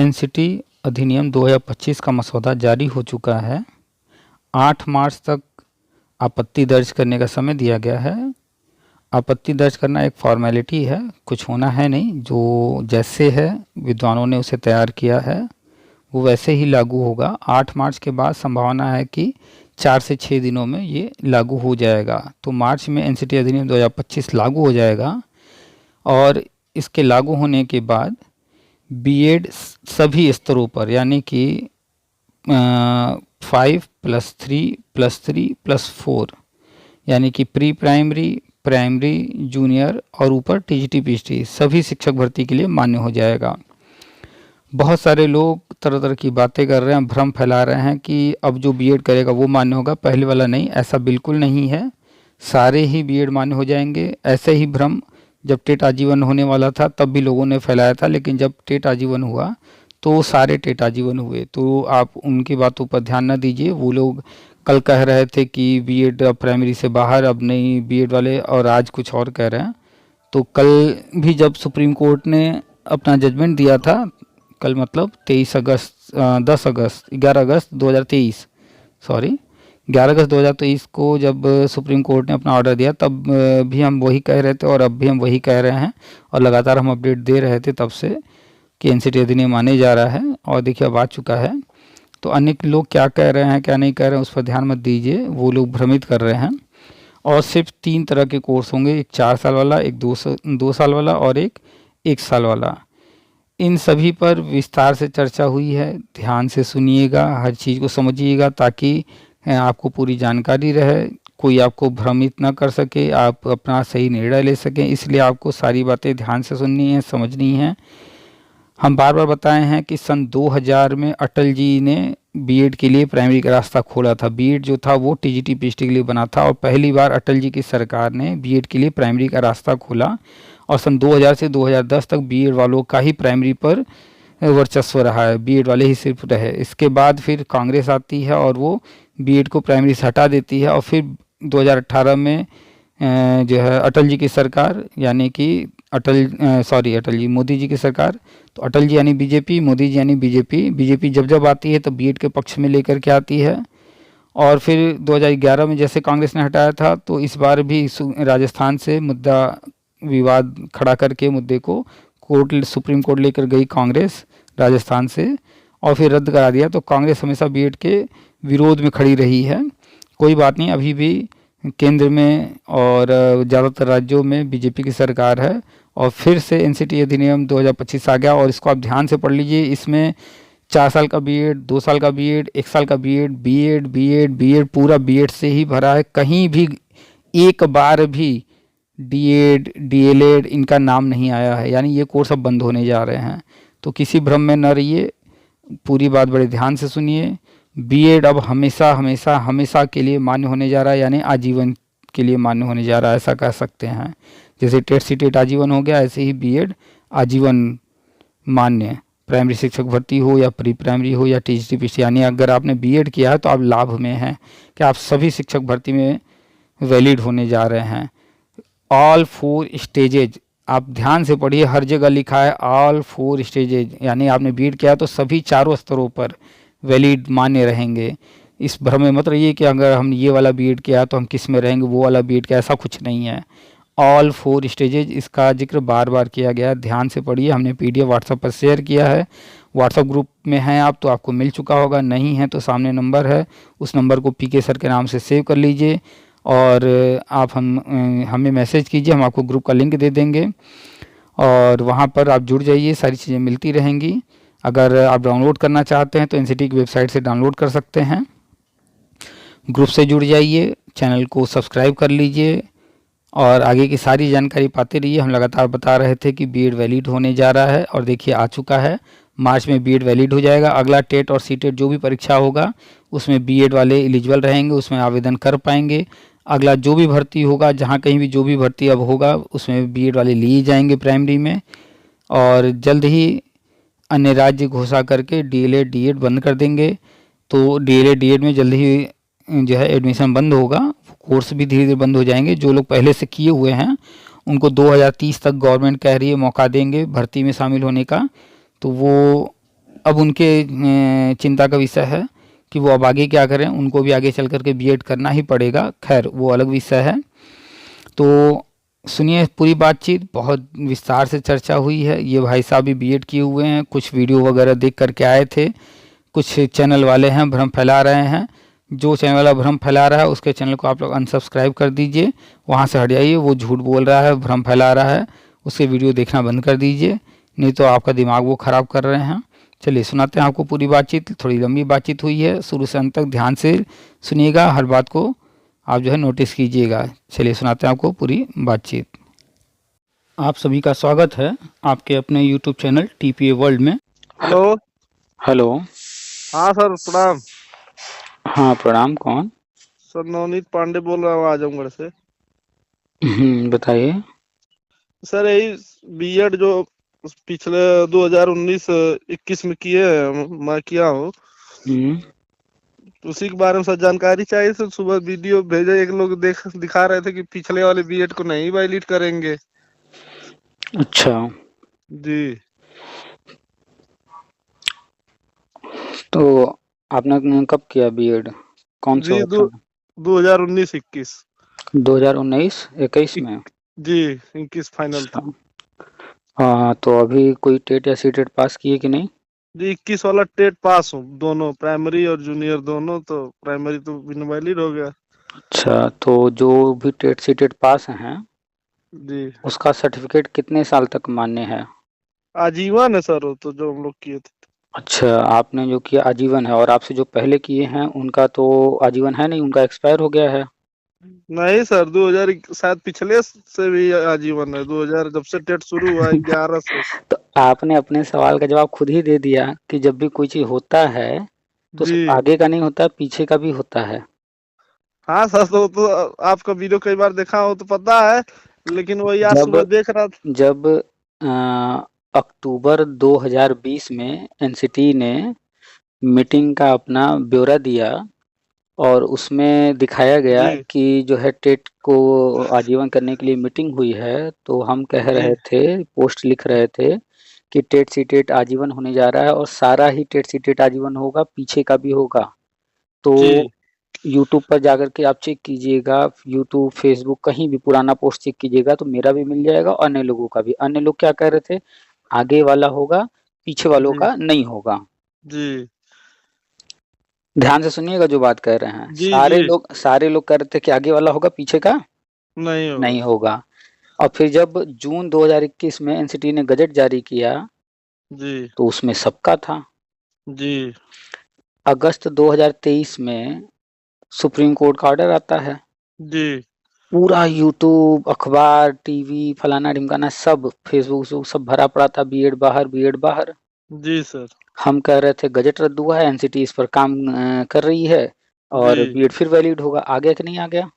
NCT अधिनियम 2025 का मसौदा जारी हो चुका है। 8 मार्च तक आपत्ति दर्ज करने का समय दिया गया है। आपत्ति दर्ज करना एक फॉर्मेलिटी है, कुछ होना है नहीं। जो जैसे है विद्वानों ने उसे तैयार किया है वो वैसे ही लागू होगा। 8 मार्च के बाद संभावना है कि 4 से 6 दिनों में ये लागू हो जाएगा। तो मार्च में एनसीटी अधिनियम 2025 लागू हो जाएगा और इसके लागू होने के बाद बीएड सभी स्तरों पर यानी कि 5+3+3+4 यानी कि प्री प्राइमरी, प्राइमरी, जूनियर और ऊपर टीजीटी पीजीटी सभी शिक्षक भर्ती के लिए मान्य हो जाएगा। बहुत सारे लोग तरह तरह की बातें कर रहे हैं, भ्रम फैला रहे हैं कि अब जो बीएड करेगा वो मान्य होगा, पहले वाला नहीं। ऐसा बिल्कुल नहीं है, सारे ही बीएड मान्य हो जाएंगे। ऐसे ही भ्रम जब टेट आजीवन होने वाला था तब भी लोगों ने फैलाया था, लेकिन जब टेट आजीवन हुआ तो सारे टेट आजीवन हुए। तो आप उनकी बातों पर ध्यान न दीजिए। वो लोग कल कह रहे थे कि बीएड प्राइमरी से बाहर, अब नहीं बीएड वाले, और आज कुछ और कह रहे हैं। तो कल भी जब सुप्रीम कोर्ट ने अपना जजमेंट दिया था, कल मतलब 11 अगस्त 2023 को जब सुप्रीम कोर्ट ने अपना ऑर्डर दिया, तब भी हम वही कह रहे थे और अब भी हम वही कह रहे हैं और लगातार हम अपडेट दे रहे थे तब से कि एनसीटी अधिनियम आने जा रहा है। और देखिए अब आ चुका है। तो अन्य लोग क्या कह रहे हैं क्या नहीं कह रहे हैं उस पर ध्यान मत दीजिए, वो लोग भ्रमित कर रहे हैं। और सिर्फ 3 तरह के कोर्स होंगे, एक 4 साल वाला, एक 2 साल वाला और एक 1 साल वाला। इन सभी पर विस्तार से चर्चा हुई है, ध्यान से सुनिएगा, हर चीज़ को समझिएगा ताकि आपको पूरी जानकारी रहे, कोई आपको भ्रमित ना कर सके, आप अपना सही निर्णय ले सकें। इसलिए आपको सारी बातें ध्यान से सुननी है, समझनी है। हम बार बार बताए हैं कि सन 2000 में अटल जी ने बीएड के लिए प्राइमरी का रास्ता खोला था। बीएड जो था वो टीजीटी पीजीटी के लिए बना था और पहली बार अटल जी की सरकार ने बीएड के लिए प्राइमरी का रास्ता खोला और सन 2000 से 2010 तक बीएड वालों का ही प्राइमरी पर वर्चस्व रहा है, बीएड वाले ही सिर्फ रहे। इसके बाद फिर कांग्रेस आती है और वो बीएड को प्राइमरी से हटा देती है और फिर 2018 में जो है अटल जी की सरकार यानी कि मोदी जी की सरकार, तो अटल जी यानी बीजेपी, मोदी जी यानी बीजेपी जब जब आती है तो बीएड के पक्ष में लेकर के आती है। और फिर 2011 में जैसे कांग्रेस ने हटाया था तो इस बार भी राजस्थान से मुद्दा विवाद खड़ा करके मुद्दे को सुप्रीम कोर्ट लेकर गई कांग्रेस राजस्थान से और फिर रद्द करा दिया। तो कांग्रेस हमेशा बीएड के विरोध में खड़ी रही है। कोई बात नहीं, अभी भी केंद्र में और ज़्यादातर राज्यों में बीजेपी की सरकार है और फिर से एनसीटी अधिनियम 2025 आ गया। और इसको आप ध्यान से पढ़ लीजिए, इसमें 4 साल का बीएड, 2 साल का बीएड, 1 साल का बीएड पूरा बीएड से ही भरा है। कहीं भी एक बार भी डीएड, डीएलएड इनका नाम नहीं आया है, यानी ये कोर्स अब बंद होने जा रहे हैं। तो किसी भ्रम में न रहिए, पूरी बात बड़े ध्यान से सुनिए। बीएड अब हमेशा के लिए मान्य होने जा रहा है, यानी आजीवन के लिए मान्य होने जा रहा है, ऐसा कह सकते हैं। जैसे टेट सीटेट आजीवन हो गया, ऐसे ही बीएड आजीवन मान्य, प्राइमरी शिक्षक भर्ती हो या प्री प्राइमरी हो या टीजीटी पीजीटी, यानी अगर आपने बीएड किया है तो आप लाभ में हैं कि आप सभी शिक्षक भर्ती में वैलिड होने जा रहे हैं। ऑल 4 स्टेजेज, आप ध्यान से पढ़िए, हर जगह लिखा है ऑल 4 स्टेजेज, यानी आपने बीएड किया तो सभी 4 स्तरों पर वैलिड मान्य रहेंगे। इस भ्रम में मत रहिए कि अगर हम ये वाला बीएड किया तो हम किस में रहेंगे, वो वाला बीएड किया, ऐसा कुछ नहीं है। ऑल 4 स्टेजेज, इसका जिक्र बार बार किया गया, ध्यान से पढ़िए। हमने पीडीएफ व्हाट्सएप पर शेयर किया है, व्हाट्सएप ग्रुप में हैं आप तो आपको मिल चुका होगा, नहीं है तो सामने नंबर है, उस नंबर को पीके सर के नाम से सेव कर लीजिए और आप हमें मैसेज कीजिए, हम आपको ग्रुप का लिंक दे देंगे और वहाँ पर आप जुड़ जाइए, सारी चीज़ें मिलती रहेंगी। अगर आप डाउनलोड करना चाहते हैं तो एनसीटी की वेबसाइट से डाउनलोड कर सकते हैं। ग्रुप से जुड़ जाइए, चैनल को सब्सक्राइब कर लीजिए और आगे की सारी जानकारी पाते रहिए। हम लगातार बता रहे थे कि बीएड वैलिड होने जा रहा है और देखिए आ चुका है, मार्च में बीएड वैलिड हो जाएगा। अगला टेट और सीटेट जो भी परीक्षा होगा उसमें बीएड वाले एलिजिबल रहेंगे, उसमें आवेदन कर पाएंगे। अगला जो भी भर्ती होगा, जहाँ कहीं भी जो भी भर्ती अब होगा उसमें बीएड वाले लिए जाएंगे प्राइमरी में। और जल्द ही अन्य राज्य घोषणा करके डीएलएड डीएड बंद कर देंगे, तो डीएलएड डीएड में जल्द ही जो है एडमिशन बंद होगा, कोर्स भी धीरे धीरे बंद हो जाएंगे। जो लोग पहले से किए हुए हैं उनको 2030 तक गवर्नमेंट कह रही है मौका देंगे भर्ती में शामिल होने का, तो वो अब उनके चिंता का विषय है कि वो अब आगे क्या करें, उनको भी आगे चल कर के बीएड करना ही पड़ेगा। खैर वो अलग विषय है। तो सुनिए पूरी बातचीत, बहुत विस्तार से चर्चा हुई है। ये भाई साहब भी बीएड किए हुए हैं, कुछ वीडियो वगैरह देख करके आए थे। कुछ चैनल वाले हैं भ्रम फैला रहे हैं, जो चैनल वाला भ्रम फैला रहा है उसके चैनल को आप लोग अनसब्सक्राइब कर दीजिए, वहाँ से हट जाइए। वो झूठ बोल रहा है, भ्रम फैला रहा है, उसके वीडियो देखना बंद कर दीजिए, नहीं तो आपका दिमाग वो ख़राब कर रहे हैं। चलिए सुनाते हैं आपको पूरी बातचीत। थोड़ी लंबी बातचीत हुई है, शुरू से अंत तक ध्यान से सुनिएगा, हर बात को आप जो है नोटिस कीजिएगा। चलिए सुनाते हैं आपको पूरी बातचीत। आप सभी का स्वागत है आपके अपने यूट्यूब चैनल टीपीए वर्ल्ड में। हेलो। हेलो। हाँ सर, प्रणाम। हाँ प्रणाम, कौन? सर नवनीत पांडे बोल रहा हूँ आजमगढ़ से। बताइए। सर यही बीएड जो पिछले 2019-21 में किए हैं, मैं किया हूँ, उसी के बारे में सर जानकारी चाहिए। सर सुबह वीडियो भेजे, एक लोग दिखा रहे थे कि पिछले वाले बीएड को नहीं वैलिड करेंगे। अच्छा, जी। तो आपने कब किया बीएड, कौन सा जी वर्ष में? 2019-21। 2019-21 में? जी 21 फाइनल था। अच्छा। हाँ, तो अभी कोई टेट या सीटेट पास किए कि नहीं? जी 21 वाला टेट पास हूँ, दोनों प्राइमरी और जूनियर दोनों। तो प्राइमरी तो इनवैलिड हो गया। अच्छा, तो जो भी टेट सीटेट पास हैं जी उसका सर्टिफिकेट कितने साल तक मान्य है? आजीवन है सर, वो तो जो हम लोग किए थे। अच्छा, आपने जो किया आजीवन है, और आपसे जो पहले किए हैं उनका तो आजीवन है नहीं, उनका एक्सपायर हो गया है। नहीं सर, 2000 शायद पिछले से भी आजीवन है, 2000 जब से टेट शुरू हुआ 11 से। तो आपने अपने सवाल का जवाब खुद ही दे दिया कि जब भी कोई चीज होता है तो जी सिर्फ आगे का नहीं होता, पीछे का भी होता है। हाँ सर, तो आपका वीडियो कई बार देखा हो तो पता है, लेकिन वही आज जब सुबह देख रहा था। जब अक्टूबर 2020 में एनसीटी ने मीटिंग का अपना ब्यौरा दिया और उसमें दिखाया गया जी कि जो है टेट को आजीवन करने के लिए मीटिंग हुई है, तो हम कह जी रहे थे, पोस्ट लिख रहे थे कि टेट सी टेट आजीवन होने जा रहा है और सारा ही टेट सी टेट आजीवन होगा, पीछे का भी होगा। तो जी यूट्यूब पर जाकर के आप चेक कीजिएगा, यूट्यूब फेसबुक कहीं भी पुराना पोस्ट चेक कीजिएगा तो मेरा भी मिल जाएगा और अन्य लोगों का भी। अन्य लोग क्या कह रहे थे, आगे वाला होगा, पीछे वालों जी का नहीं होगा। जी ध्यान से सुनिएगा जो बात कह रहे हैं। जी जी सारे लोग कह रहे थे कि आगे वाला होगा, पीछे का नहीं होगा। नहीं होगा। और फिर जब जून 2021 में एनसीटी ने गजट जारी किया जी तो उसमें सबका था। जी अगस्त 2023 में सुप्रीम कोर्ट का ऑर्डर आता है। जी पूरा यूट्यूब, अखबार, टीवी, फलाना ढिमकाना, सब फेसबुक सब भरा पड़ा था, बीएड बाहर, बीएड बाहर। जी सर। हम कह रहे थे गजट रद्द हुआ है, एनसीटी इस पर काम कर रही है और जी बीएड फिर वैलिड होगा। आ गया कि नहीं आ गया?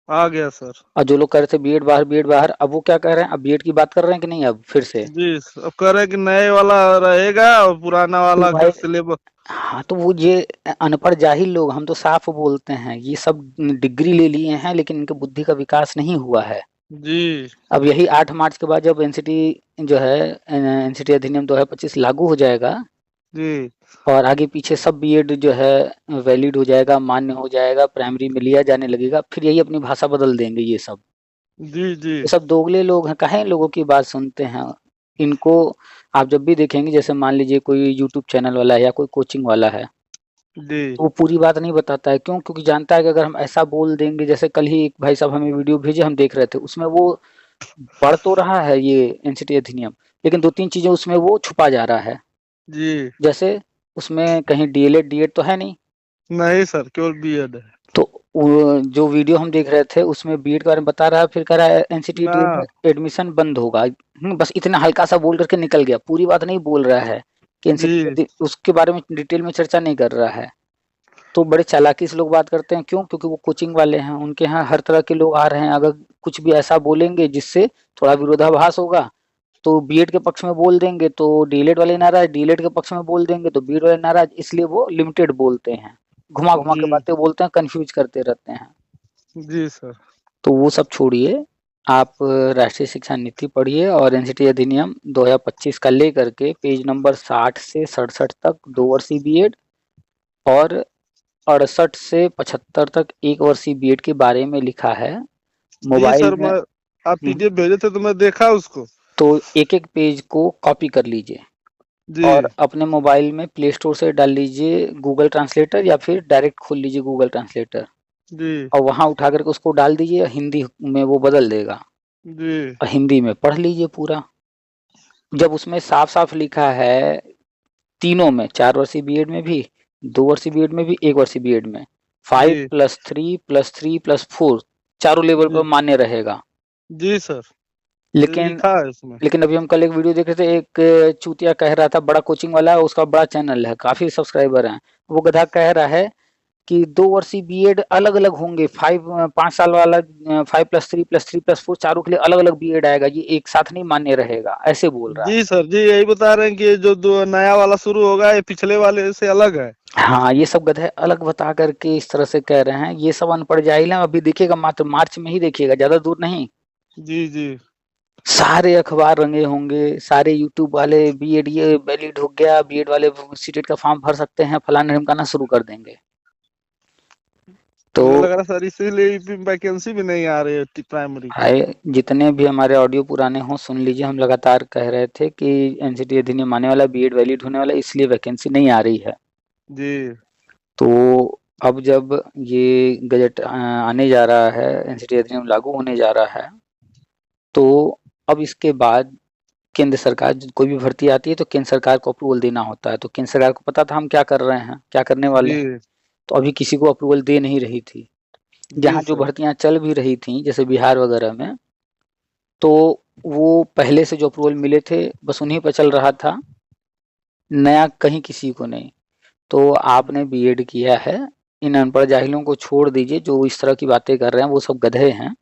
आ गया सर। और जो लोग कह रहे थे बीएड बाहर, बीएड बाहर, अब वो क्या कह रहे हैं, अब बीएड की बात कर रहे हैं कि नहीं अब फिर से? जी अब कह रहे हैं कि नए वाला रहेगा और पुराना तो वाला भाई, का सिलेबस। हाँ तो वो ये अनपढ़ जाहिल लोग, हम तो साफ बोलते हैं, ये सब डिग्री ले लिए हैं लेकिन इनके बुद्धि का विकास नहीं हुआ है। जी अब यही 8 मार्च के बाद जब एनसीटी जो है एनसीटी अधिनियम 2025 लागू हो जाएगा जी और आगे पीछे सब बीएड जो है वैलिड हो जाएगा, मान्य हो जाएगा, प्राइमरी में लिया जाने लगेगा, फिर यही अपनी भाषा बदल देंगे ये सब। जी जी ये सब दोगले लोग हैं, काहे इन लोगों की बात सुनते हैं? इनको आप जब भी देखेंगे, जैसे मान लीजिए कोई यूट्यूब चैनल वाला है या कोई कोचिंग वाला है, जी तो वो पूरी बात नहीं बताता है। क्यों? क्योंकि जानता है कि अगर हम ऐसा बोल देंगे, जैसे कल ही एक भाई साहब हमें वीडियो भेजे, हम देख रहे थे, उसमें वो पढ़ तो रहा है ये एनसीटी अधिनियम, लेकिन 2-3 चीजें उसमें वो छुपा जा रहा है। जी जैसे उसमें कहीं डीएलएड डीएड तो है नहीं, नहीं सर, केवल बीएड है। तो वो जो वीडियो हम देख रहे थे उसमें बीएड के बारे में बता रहा है, फिर कह रहा है एनसीटी ना। डीएड में एडमिशन बंद होगा। बस इतना हल्का सा बोल करके निकल गया, पूरी बात नहीं बोल रहा है कि जी एनसीटी उसके बारे में डिटेल में चर्चा नहीं कर रहा है। तो बड़े चालाकी से लोग बात करते हैं। क्यों? क्योंकि वो कोचिंग वाले हैं, उनके यहाँ हर तरह के लोग आ रहे हैं। अगर कुछ भी ऐसा बोलेंगे जिससे थोड़ा विरोधाभास होगा तो बीएड के पक्ष में बोल देंगे, तो डीएलएड वाले नाराज, डीएलएड के पक्ष में बोल देंगे तो बीएड वाले नाराज, इसलिए वो लिमिटेड बोलते हैं, घुमा घुमा जी के बातें बोलते हैं, कंफ्यूज करते रहते हैं। जी सर। तो वो सब छोड़िए, आप राष्ट्रीय शिक्षा नीति पढ़िए और एनसीटी अधिनियम 2025 का लेकर के पेज नंबर 60 से 67 तक 2 वर्षीय बीएड और 68 से 75 तक 1 वर्षीय बीएड के बारे में लिखा है जी मोबाइल सर, में। मैं आप पीडीएफ भेजे थे तो मैं देखा उसको। तो एक एक पेज को कॉपी कर लीजिए जी और अपने मोबाइल में प्ले स्टोर से डाल लीजिए गूगल ट्रांसलेटर या फिर डायरेक्ट खोल लीजिए गूगल ट्रांसलेटर जी और वहां उठा करके उसको डाल दीजिए, हिंदी में वो बदल देगा जी और हिंदी में पढ़ लीजिए पूरा। जब उसमें साफ साफ लिखा है तीनों में, 4 वर्षीय बीएड में भी, 2 वर्षीय बीएड में भी, 1 वर्षीय बीएड में, 5 जी + 3 + 3 + 4 चारों लेवल पर जी मान्य रहेगा। जी सर, ये लेकिन लिखा है उसमें। लेकिन अभी हम कल एक वीडियो देख रहे थे, एक चूतिया कह रहा था, बड़ा कोचिंग वाला है, उसका बड़ा चैनल है, काफी सब्सक्राइबर हैं, वो गधा कह रहा है कि 2 वर्षीय बीएड अलग अलग होंगे, 5 साल वाला 5 + 3 + 3 + 4 चारों के लिए अलग अलग बीएड आएगा, ये एक साथ नहीं मान्य रहेगा, ऐसे बोल रहा है। जी सर, जी यही बता रहे हैं कि जो नया वाला शुरू होगा ये पिछले वाले से अलग है। हाँ, ये सब गधे अलग बता करके इस तरह से कह रहे हैं, ये सब अनपढ़ जाहिल हैं। अभी देखिएगा, मात्र मार्च में ही देखिएगा, ज्यादा दूर नहीं, जी जी सारे अखबार रंगे होंगे, सारे यूट्यूब वाले बीएड ये वैलिड हो गया, बीएड वाले सीटेट का फॉर्म भर सकते हैं, फलाना ढिमकाना शुरू कर देंगे। तो मुझे लग रहा सर इसीलिए वैकेंसी भी नहीं आ रही है प्राइमरी की। आए जितने भी हमारे ऑडियो पुराने हों सुन लीजिए, हम लगातार कह रहे थे कि एनसीटी अधिनियम आने वाला, बीएड वैलिड होने वाला, इसलिए वैकेंसी नहीं आ रही है। जी तो अब जब ये गजट आने जा रहा है, एनसीटी अधिनियम लागू होने जा रहा है, तो अब इसके बाद केंद्र सरकार कोई भी भर्ती आती है तो केंद्र सरकार को अप्रूवल देना होता है। तो केंद्र सरकार को पता था हम क्या कर रहे हैं, क्या करने वाले जी हैं, तो अभी किसी को अप्रूवल दे नहीं रही थी। जी जहाँ जो सर भर्तियां चल भी रही थी जैसे बिहार वगैरह में, तो वो पहले से जो अप्रूवल मिले थे बस उन्हीं पर चल रहा था, नया कहीं किसी को नहीं। तो आपने बीएड किया है, इन अनपढ़ जाहिलों को छोड़ दीजिए, जो इस तरह की बातें कर रहे हैं वो सब गधे हैं।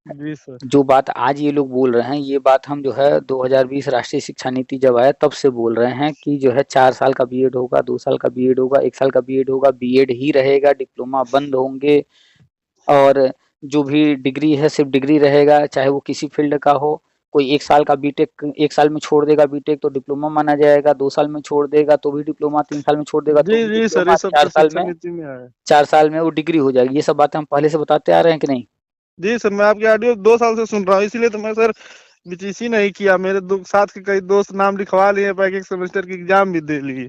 जी सर जो बात आज ये लोग बोल रहे हैं, ये बात हम जो है 2020 राष्ट्रीय शिक्षा नीति जब आया तब से बोल रहे हैं कि जो है 4 साल का बीएड होगा, 2 साल का बीएड होगा, 1 साल का बीएड होगा, बीएड ही रहेगा, डिप्लोमा बंद होंगे और जो भी डिग्री है सिर्फ डिग्री रहेगा, चाहे वो किसी फील्ड का हो। कोई 1 साल का बीटेक 1 साल में छोड़ देगा बीटेक तो डिप्लोमा माना जाएगा, 2 साल में छोड़ देगा तो भी डिप्लोमा, 3 साल में छोड़ देगा तो जी भी जी सर, डिप्लोमा, ये सब 4 तो साल शिक्षा में नीति में आया। 4 साल में वो डिग्री हो जाएगी। ये सब बातें हम पहले से बताते आ रहे हैं कि नहीं? जी सर, मैं आपकी ऑडियो 2 साल से सुन रहा हूँ, इसीलिए तो मैं सर बीटीसी नहीं किया। मेरे साथ के कई दोस्त नाम लिखवा लिए, एक सेमेस्टर की एग्जाम भी दे लिए।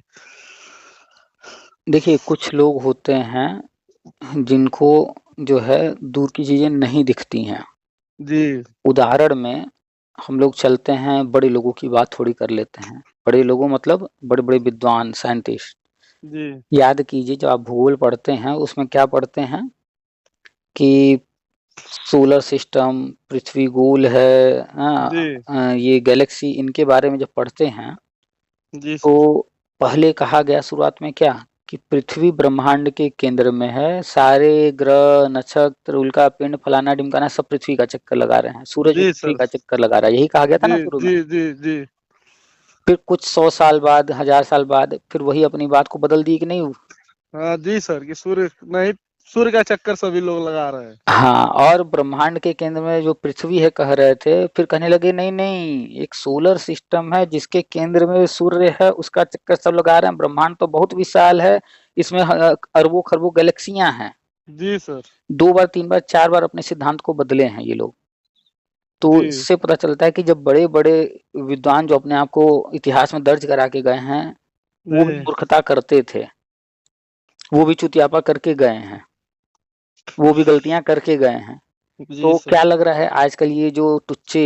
देखिए, कुछ लोग होते हैं जिनको जो है दूर की चीजें नहीं दिखती हैं। जी उदाहरण में हम लोग चलते हैं, बड़े लोगों की बात थोड़ी कर लेते हैं। बड़े लोगों मतलब बड़े बड़े विद्वान साइंटिस्ट। जी याद कीजिए, जब आप भूगोल पढ़ते हैं उसमें क्या पढ़ते हैं कि सोलर सिस्टम, पृथ्वी गोल है, जी ये गैलेक्सी, इनके बारे में जब पढ़ते हैं जी तो सर पहले कहा गया शुरुआत में क्या, कि पृथ्वी ब्रह्मांड के केंद्र में है, सारे ग्रह, नक्षत्र, उल्का पिंड, फलाना ढिमकाना सब पृथ्वी का चक्कर लगा रहे हैं, सूरज भी जी पृथ्वी सर का चक्कर लगा रहा है, यही कहा गया था जी ना शुरू में। जी जी जी फिर कुछ 100 साल बाद, 1000 साल बाद फिर वही अपनी बात को बदल दी कि नहीं? हाँ जी सर, कि सूर्य नहीं, सूर्य का चक्कर सभी लोग लगा रहे हैं। हाँ, और ब्रह्मांड के केंद्र में जो पृथ्वी है कह रहे थे, फिर कहने लगे नहीं नहीं, एक सोलर सिस्टम है जिसके केंद्र में सूर्य है, उसका चक्कर सब लगा रहे हैं, ब्रह्मांड तो बहुत विशाल है, इसमें अरबों खरबों गैलेक्सियां हैं। जी सर 2 बार 3 बार 4 बार अपने सिद्धांत को बदले हैं ये लोग। तो जी इससे पता चलता है कि जब बड़े बड़े विद्वान जो अपने आप को इतिहास में दर्ज करा के गए हैं, वो भी जी मूर्खता करते थे, वो भी चुतियापा करके गए हैं, वो भी गलतियां करके गए हैं। जी तो सर क्या लग रहा है आजकल ये जो टुच्चे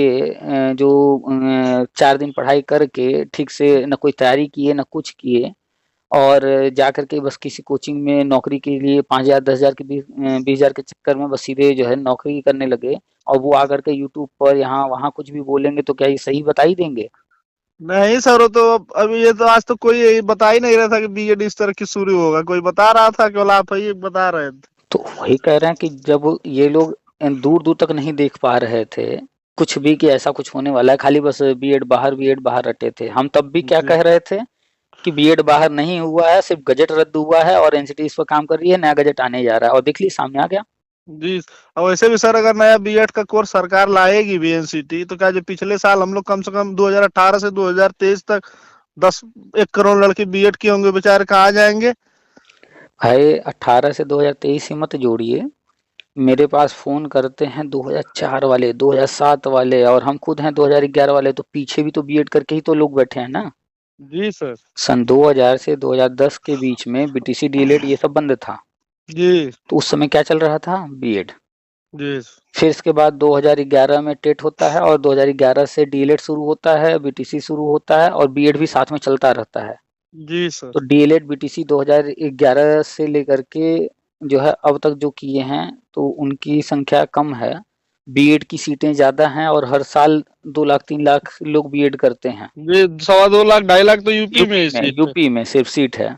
जो 4 दिन पढ़ाई करके ठीक से न कोई तैयारी किए न कुछ किए और जा करके बस किसी कोचिंग में नौकरी के लिए 5,000 10,000 के 20,000 के चक्कर में बस सीधे जो है नौकरी करने लगे और वो आकर के यूट्यूब पर यहाँ वहाँ कुछ भी बोलेंगे तो क्या ये सही बता ही देंगे? नहीं सर, वो तो अभी ये तो आज तो कोई बता ही नहीं रहा था कि बीएड इस तरह की शुरू होगा। कोई बता रहा था, केवल आप ही बता रहे थे। तो वही कह रहे हैं कि जब ये लोग दूर दूर तक नहीं देख पा रहे थे कुछ भी कि ऐसा कुछ होने वाला है, खाली बस बीएड बाहर रटे थे। हम तब भी क्या जी कह रहे थे कि बीएड बाहर नहीं हुआ है, सिर्फ गजट रद्द हुआ है और एनसीटी इस पर काम कर रही है, नया गजट आने जा रहा है, और देख ली सामने आ गया। जी। और वैसे भी सर अगर नया बीएड का कोर्स सरकार लाएगी भी एनसीटी, तो क्या जो पिछले साल हम लोग कम से कम 2018 से 2023 तक 1 करोड़ लड़के बीएड किए होंगे, बेचारे कहाँ जाएंगे। भाई 18 से 2023 ही मत जोड़िए। मेरे पास फोन करते हैं 2004 वाले, 2007 वाले, और हम खुद हैं 2011 वाले, तो पीछे भी तो बीएड करके ही तो लोग बैठे हैं ना। जी सर। सन 2000 से 2010 के बीच में बीटीसी डीएलएड ये सब बंद था। जी। तो उस समय क्या चल रहा था? बीएड। जी। फिर इसके बाद 2011 में टेट होता है और 2011 से डीएलएड शुरू होता है, बीटीसी शुरू होता है और बीएड भी साथ में चलता रहता है। जी सर। तो डीएलएड बीटीसी 2011 से लेकर के जो है अब तक जो किए हैं, तो उनकी संख्या कम है। बीएड की सीटें ज़्यादा हैं और हर साल 2 लाख 3 लाख लोग बीएड करते हैं। जी 2.25 लाख 2.5 लाख तो यूपी में यूपी ही में सीट है। यूपी में सिर्फ सीट है।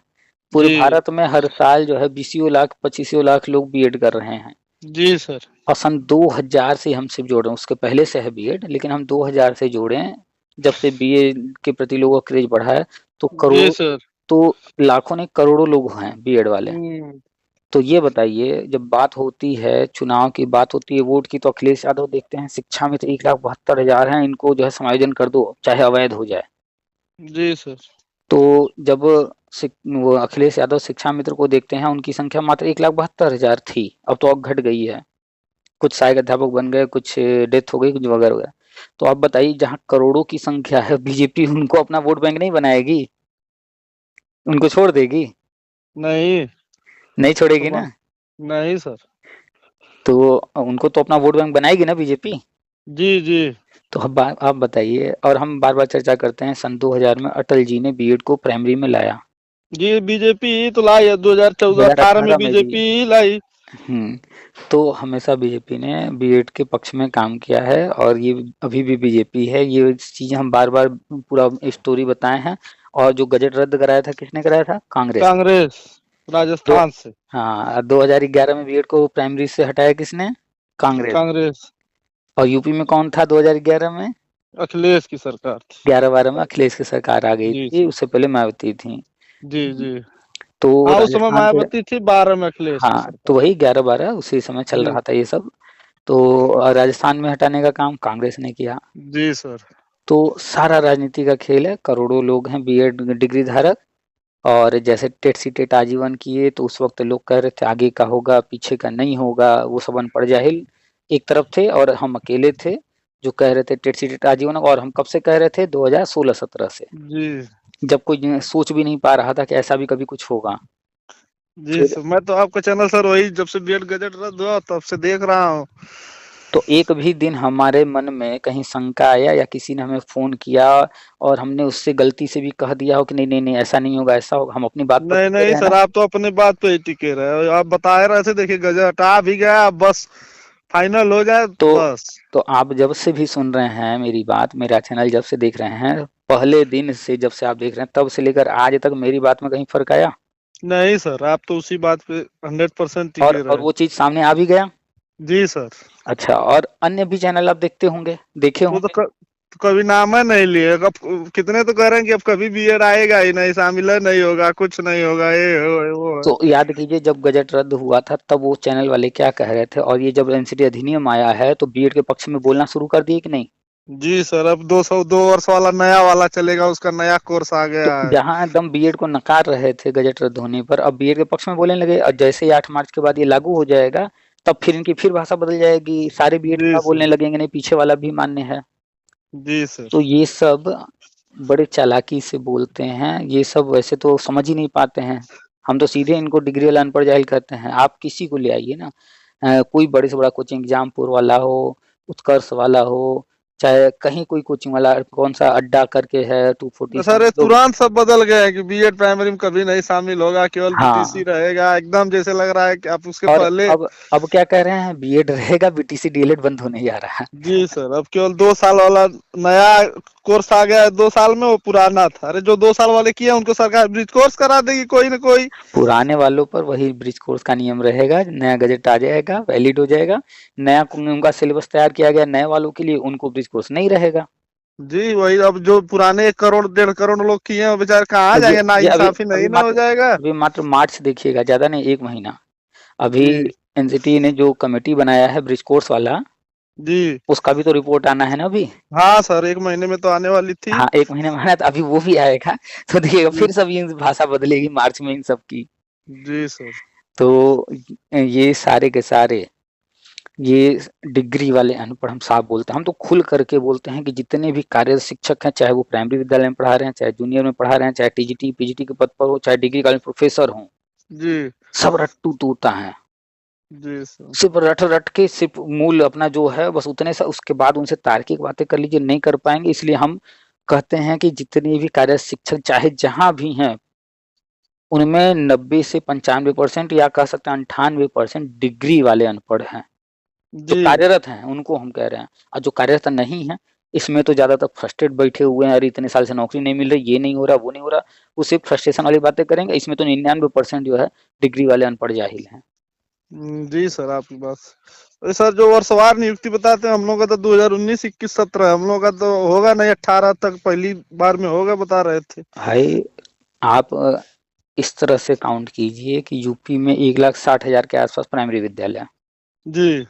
पूरे जी। भारत में हर साल जो है 20 लाख 25 लाख लोग बीएड कर रहे हैं। जी सर। और सन 2000 से हम सिर्फ जोड़ रहे हैं, उसके पहले से है बीएड, लेकिन हम 2000 से जोड़े हैं। जब से बीए के प्रति लोगों का क्रेज बढ़ा है, तो जी करोड़ों, सर। तो लाखों नहीं करोड़ों लोग हैं बीएड वाले। हम्म। तो ये बताइए, जब बात होती है चुनाव की, बात होती है वोट की, तो अखिलेश यादव देखते हैं शिक्षा में तो 1,72,000 हैं, इनको जो है समायोजन कर दो चाहे अवैध हो जाए। जी सर। तो जब वो अखिलेश यादव शिक्षा मित्र को देखते हैं, उनकी संख्या मात्र 1,72,000 थी, अब तो और घट गई है। कुछ सहायक अध्यापक बन गए, कुछ डेथ हो गई, कुछ वगैरह वगैरह। तो आप बताइए, जहाँ करोड़ों की संख्या है, बीजेपी उनको अपना वोट बैंक नहीं बनाएगी? उनको छोड़ देगी? नहीं। नहीं तो छोड़ेगी ना। नहीं सर। तो उनको तो अपना वोट बैंक बनाएगी ना बीजेपी। जी। जी। तो अब आप बताइए, और हम बार बार चर्चा करते हैं, सन 2000 में अटल जी ने बीएड को प्राइमरी में लाया। जी बीजेपी ही तो लाई है, 2014-18 में 2018 में भी। बीजेपी ही लाई। हम्म। तो हमेशा बीजेपी ने बीएड के पक्ष में काम किया है, और ये अभी भी बीजेपी है। ये चीजें हम बार बार पूरा स्टोरी बताए हैं। और जो गजट रद्द कराया था, किसने कराया था? कांग्रेस। कांग्रेस तो राजस्थान से। हाँ, 2011 में बीएड को प्राइमरी से हटाया किसने? कांग्रेस। कांग्रेस। और यूपी में कौन था 2011 में? अखिलेश की सरकार थी। 11-12 में अखिलेश की सरकार आ गई जी थी, सर। उससे पहले मायावती थी। जी। जी। तो हाँ उस समय राजस्थान से, मायावती थी, 12 में अखिलेश की हाँ तो सरकार। वही 11-12 उसी समय चल जी। रहा था ये सब। तो राजस्थान में हटाने का काम कांग्रेस ने किया। जी सर। तो सारा राजनीति का खेल है, करोड़ों लोग हैं बीएड डिग्री धारक। और जैसे टेट सी टेट आजीवन किए, तो उस वक्त लोग कह रहे थे आगे का होगा, पीछे का नहीं होगा, वो सब अनपढ़ जाहिल एक तरफ थे, और हम अकेले थे जो कह रहे थे टेट सी टेट आजीवन। और हम कब से कह रहे थे? 2016-17 से, जी। जब कोई सोच भी नहीं पा रहा था कि ऐसा भी कभी कुछ होगा। जी फिर सर, मैं तो आपका चैनल सर वही जब से बीएड गजट रद्द हुआ तब से देख रहा हूँ। तो एक भी दिन हमारे मन में कहीं शंका आया, या किसी ने हमें फोन किया और हमने उससे गलती से भी कह दिया हो कि नहीं नहीं नहीं ऐसा नहीं होगा, ऐसा होगा? हम अपनी बात पर नहीं टिके नहीं रहे सर, ना। आप तो अपने बात पे ही टिके रहे हो। आप बता रहे थे, देखिए गजट आ भी गया, अब बस फाइनल हो जाए तो बस। तो आप जब से भी सुन रहे हैं मेरी बात, मेरा चैनल जब से देख रहे हैं, पहले दिन से जब से आप देख रहे हैं, तब से लेकर आज तक मेरी बात में कहीं फर्क आया? नहीं सर, आप तो उसी बात पे 100% और टिके और रहे। वो चीज सामने आ भी गया। जी सर। अच्छा, और अन्य भी चैनल आप देखते होंगे, देखे वो तो, होंगे। तो कभी नाम है नहीं लिए। अब कितने तो कह रहे हैं कि अब कभी बीएड आएगा ही नहीं, शामिल है नहीं होगा, कुछ नहीं होगा, ये वो है। तो याद कीजिए, जब गजट रद्द हुआ था तब वो चैनल वाले क्या कह रहे थे, और ये जब एनसीटी अधिनियम आया है तो बीएड के पक्ष में बोलना शुरू कर दिए कि नहीं? जी सर, अब 202 वर्ष वाला नया वाला चलेगा, उसका नया कोर्स आ तो गया है। जहां एकदम बीएड को नकार रहे थे गजट रद्द होने पर, अब बीएड के पक्ष में बोलने लगे। और जैसे ही 8 मार्च के बाद ये लागू हो जाएगा, तब फिर इनकी फिर भाषा बदल जाएगी, सारे बीएड जी का सर। बोलने लगेंगे नहीं पीछे वाला भी मान्य है। जी सर। तो ये सब बड़े चालाकी से बोलते हैं, ये सब वैसे तो समझ ही नहीं पाते हैं। हम तो सीधे इनको डिग्री वाला अनपढ़ जाहिल कहते हैं। आप किसी को ले आइए ना, कोई बड़े से बड़ा कोचिंग एग्जामपुर वाला हो, उत्कर्ष वाला हो, चाहे कहीं कोई कोचिंग वाला, कौन सा अड्डा करके है, तो सर 247 ये लोग। तुरंत सब बदल गए हैं कि बीएड प्राइमरी में कभी नहीं शामिल होगा, केवल बीटीसी हाँ, रहेगा। एकदम जैसे लग रहा है कि आप उसके और पहले। अब क्या कह रहे हैं? बीएड रहेगा, बीटीसी डीएलएड बंद होने जा रहा है। जी सर, अब केवल 2 साल वाला नया कोर्स आ गया है। 2 साल में वो पुराना था। अरे जो 2 साल वाले किए उनको सरकार ब्रिज कोर्स करा देगी कोई ना कोई। पुराने वालों पर वही ब्रिज कोर्स का नियम रहेगा, नया गजट आ जाएगा, वैलिड हो जाएगा, नया उनका सिलेबस तैयार किया गया नए वालों के लिए, उनको ब्रिज कोर्स नहीं रहेगा। जी वही, अब जो पुराने 1 करोड़ 1.5 करोड़ लोग किए हैं वो बेचारे कहाँ तो जाएंगे, ना ये अभी इंसाफी अभी नहीं ना हो मात्र जाएगा। अभी मात्र मार्च देखिएगा, ज्यादा नहीं, 1 महीना। अभी जी। एनसीटी ने जो कमेटी बनाया है ब्रिज कोर्स वाला, जी। उसका भी तो रिपोर्ट आना है ना अभी। हाँ सर, 1 महीने में तो आने वाली थी। हाँ, 1 महीने में आना है, तो अभी वो भी आएगा। तो देखिएगा जी। फिर सब ये भाषा बदलेगी मार्च में इन सब की। जी सर। तो ये सारे के सारे ये डिग्री वाले अनपढ़ हम साफ बोलते हैं, हम तो खुल करके बोलते हैं कि जितने भी कार्यरत शिक्षक हैं, चाहे वो प्राइमरी विद्यालय में पढ़ा रहे हैं, चाहे जूनियर में पढ़ा रहे हैं, चाहे टीजीटी पीजीटी के पद पर हो, चाहे डिग्री कॉलेज प्रोफेसर हो, जी। सब रट्टू तोता है। जी सर। सिर्फ रट रट के सिर्फ मूल अपना जो है बस उतने सा, उसके बाद उनसे तार्किक बातें कर लीजिए, नहीं कर पाएंगे। इसलिए हम कहते हैं कि जितने भी कार्यरत शिक्षक चाहे जहां भी हैं, उनमें 90 से 95% या कह सकते हैं 98% डिग्री वाले अनपढ़ हैं। जो जी। कार्यरत हैं उनको हम कह रहे हैं, और जो कार्यरत नहीं है इसमें तो ज्यादातर फ्रस्ट्रेट बैठे हुए हैं, अरे इतने साल से नौकरी नहीं मिल रही, ये नहीं हो रहा, वो नहीं हो रहा, वो सिर्फ फ्रस्ट्रेशन वाली बातें करेंगे। इसमें तो 99% जो है डिग्री वाले अनपढ़ जाहिल हैं। जी सर, आपकी बात। अरे सर, जो वर्षवार नियुक्ति बताते हैं, हम लोग का तो 2019-21-17 हम लोग का तो होगा नहीं, 18 तक पहली बार में होगा बता रहे थे। भाई आप इस तरह से काउंट कीजिए कि यूपी में 1,60,000 के आसपास प्राइमरी विद्यालय, जी।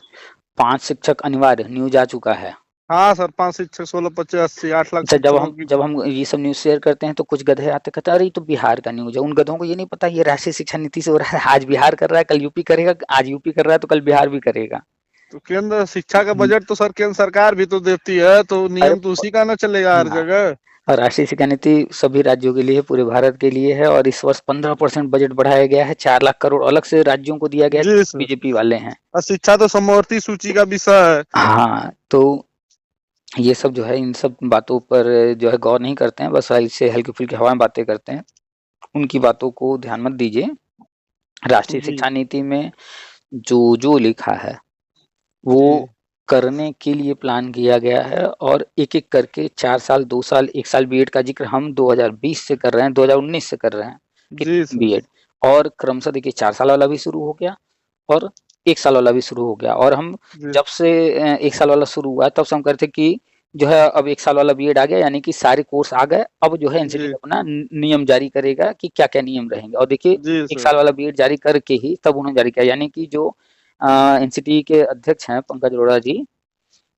5 शिक्षक अनिवार्य न्यूज आ चुका है। हाँ सर, 5 शिक्षक, 16, 25, 80, 8 लाख अच्छा, शिक्षकों की। जब हम ये सब न्यूज़ शेयर करते हैं तो कुछ गधे आते कहते हैं अरे ये तो बिहार का न्यूज़ है। उन गधों को ये नहीं पता ये राष्ट्रीय शिक्षा नीति से हो रहा है। आज बिहार कर रहा है, कल यूपी करेगा, आज यूपी कर रहा है तो कल बिहार भी करेगा। तो केंद्र शिक्षा का बजट तो सर केंद्र सरकार भी तो देती है, तो अरे नियम तो उसी का ना चलेगा हर हाँ, जगह। और राष्ट्रीय शिक्षा नीति सभी राज्यों के लिए है, पूरे भारत के लिए है। और इस वर्ष 15% बजट बढ़ाया गया है, 4 लाख करोड़ अलग से राज्यों को दिया गया है, जी सर। बीजेपी वाले हैं। और शिक्षा तो समवर्ती सूची का विषय है। हाँ, तो ये सब जो है इन सब बातों पर जो है गौर नहीं करते हैं, बस ऐसे हल्की फुल्की हवा में बातें करते हैं। उनकी बातों को ध्यान मत दीजिए। राष्ट्रीय जी। शिक्षा नीति में जो जो लिखा है वो जी। करने के लिए प्लान किया गया है, और एक एक करके 4 साल 2 साल 1 साल बीएड का जिक्र हम 2020 से कर रहे हैं, 2019 से कर रहे हैं कि जी सर। बीएड। और क्रमशः देखिए 4 साल वाला भी शुरू हो गया और 1 साल वाला भी शुरू हो गया। और हम जी। जब से 1 साल वाला शुरू हुआ तब से हम कहते कि जो है अब 1 साल वाला बीएड आ गया, यानी कि सारे कोर्स आ गए। अब जो है एनसीटी जी। अपना नियम जारी करेगा कि क्या क्या नियम रहेंगे। और देखिए जी 1 सर। साल वाला बीएड जारी करके ही तब उन्होंने जारी किया, यानी कि जो एनसीटी के अध्यक्ष हैं पंकज अरोड़ा जी,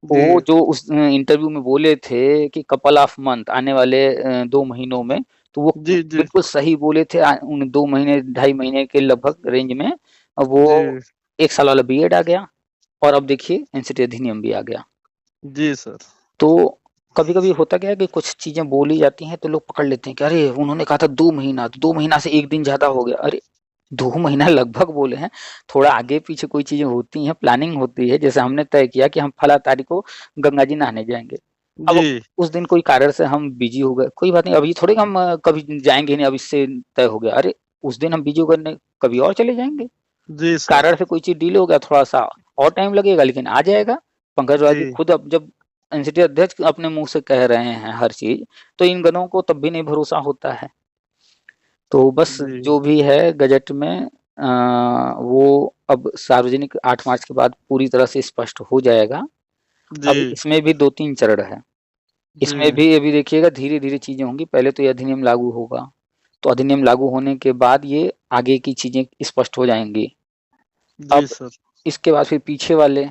वो जी। जो उस इंटरव्यू में बोले थे कि कपल ऑफ मंथ, आने वाले 2 महीनों में, तो वो जी। जी। बिल्कुल सही बोले थे। उन 2 महीने 2.5 महीने के लगभग रेंज में वो जी। 1 साल वाला बीएड आ गया, और अब देखिए एनसीटी अधिनियम भी आ गया। जी सर। तो कभी-कभी होता क्या है कि कुछ चीज़ें बोली जाती हैं तो लोग पकड़ लेते हैं कि अरे उन्होंने कहा था 2 महीना, तो 2 महीना से 1 दिन ज़्यादा हो गया। अरे 2 महीना लगभग बोले हैं, थोड़ा आगे-पीछे कोई चीज़ें होती हैं, प्लानिंग होती है। जैसे हमने तय किया कि हम फला तारीख को गंगा जी नहाने जाएँगे। अब जी। उस दिन कोई कारण से हम बिज़ी हो गए, कोई बात नहीं, अभी थोड़ी हम कभी जाएँगे नहीं, अब इससे तय हो गया। अरे उस दिन हम बिज़ी हो गए, नहीं कभी और चले जाएँगे। जी सर। कारण से कोई चीज़ डिले हो गया, थोड़ा-सा और टाइम लगेगा लेकिन आ जाएगा। पंकज राय जी जी। खुद अब जब एनसीटी अध्यक्ष अपने मुँह से कह रहे हैं हर चीज़, तो इन गधों को तब भी नहीं भरोसा होता है। तो बस जी। जो भी है गज़ट में वो अब सार्वजनिक 8 मार्च के बाद पूरी तरह से स्पष्ट हो जाएगा। अब जी। इसमें भी 2-3 चरण हैं। इसमें जी। भी अभी देखिएगा धीरे-धीरे चीज़ें होंगी। पहले तो ये अधिनियम लागू होगा, तो अधिनियम लागू होने के बाद ये आगे की चीज़ें स्पष्ट हो जाएँगी। जी अब सर। इसके बाद फिर पीछे वाले,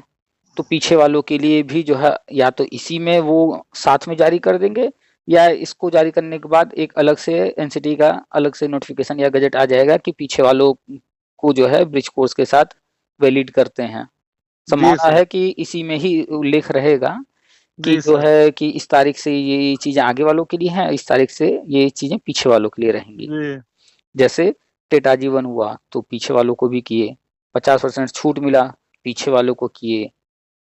तो पीछे वालों के लिए भी जो है या तो इसी में वो साथ में जारी कर देंगे, या इसको जारी करने के बाद एक अलग से एनसीटी का अलग से नोटिफिकेशन या गजट आ जाएगा कि पीछे वालों को जो है ब्रिज कोर्स के साथ वैलिड करते हैं। जी संभावना सर। है कि इसी में ही उल्लेख रहेगा कि जी जो सर। है कि इस तारीख से ये चीज़ें आगे वालों के लिए हैं, इस तारीख से ये चीज़ें पीछे वालों के लिए रहेंगी। जी। जैसे टेट आजीवन हुआ तो पीछे वालों को भी किए, 50% छूट मिला पीछे वालों को किए,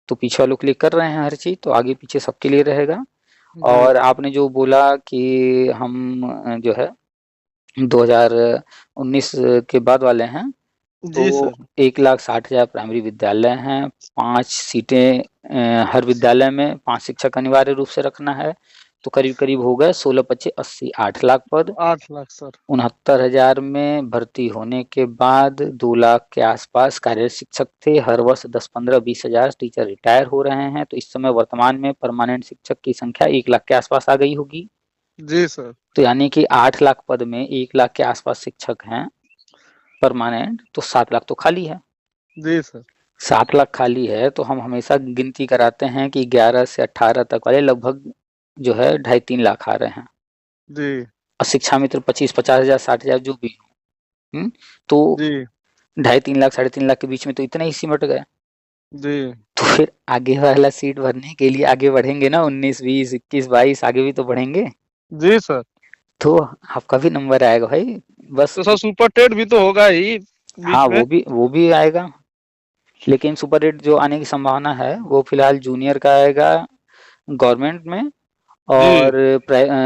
तो पीछे वालों के लिए कर रहे हैं हर चीज़, तो आगे पीछे सबके लिए रहेगा। जी। और आपने जो बोला कि हम जो है 2019 के बाद वाले हैं, जी तो सर। 1,60,000 प्राइमरी विद्यालय हैं, 5 सीटें हर विद्यालय में 5 शिक्षक अनिवार्य रूप से रखना है, तो करीब-करीब हो गए 16 पच्चे 80 8 लाख पद। 8 लाख सर। 69,000 में भर्ती होने के बाद 2 लाख के आसपास कार्यरत शिक्षक थे। हर वर्ष 10, 15, 20 हज़ार टीचर रिटायर हो रहे हैं, तो इस समय वर्तमान में परमानेंट शिक्षक की संख्या 1 लाख के आसपास आ गई होगी। जी सर। तो यानी कि 8 लाख पद में 1 लाख के आसपास शिक्षक हैं परमानेंट, तो 7 लाख तो खाली है। जी सर। 7 लाख खाली है तो हम हमेशा गिनती कराते हैं कि 11 से 18 तक वाले लगभग जो है 2.5-3 लाख आ रहे हैं। जी। और शिक्षा मित्र 25-50 हजार 60 हजार जो भी हो, तो जी। 2.5-3 लाख 3.5 लाख के बीच में तो इतना ही सिमट गए। जी। तो फिर आगे वाला सीट भरने के लिए आगे बढ़ेंगे ना, 19, 20, 21, 22 आगे भी तो बढ़ेंगे। जी सर। तो आपका भी नंबर आएगा भाई, बस। तो सर सुपर टेट भी तो होगा ही हाँ, बीच में। वो भी आएगा, लेकिन सुपर एट जो आने की संभावना है वो फिलहाल जूनियर का आएगा गवर्नमेंट में, जी। और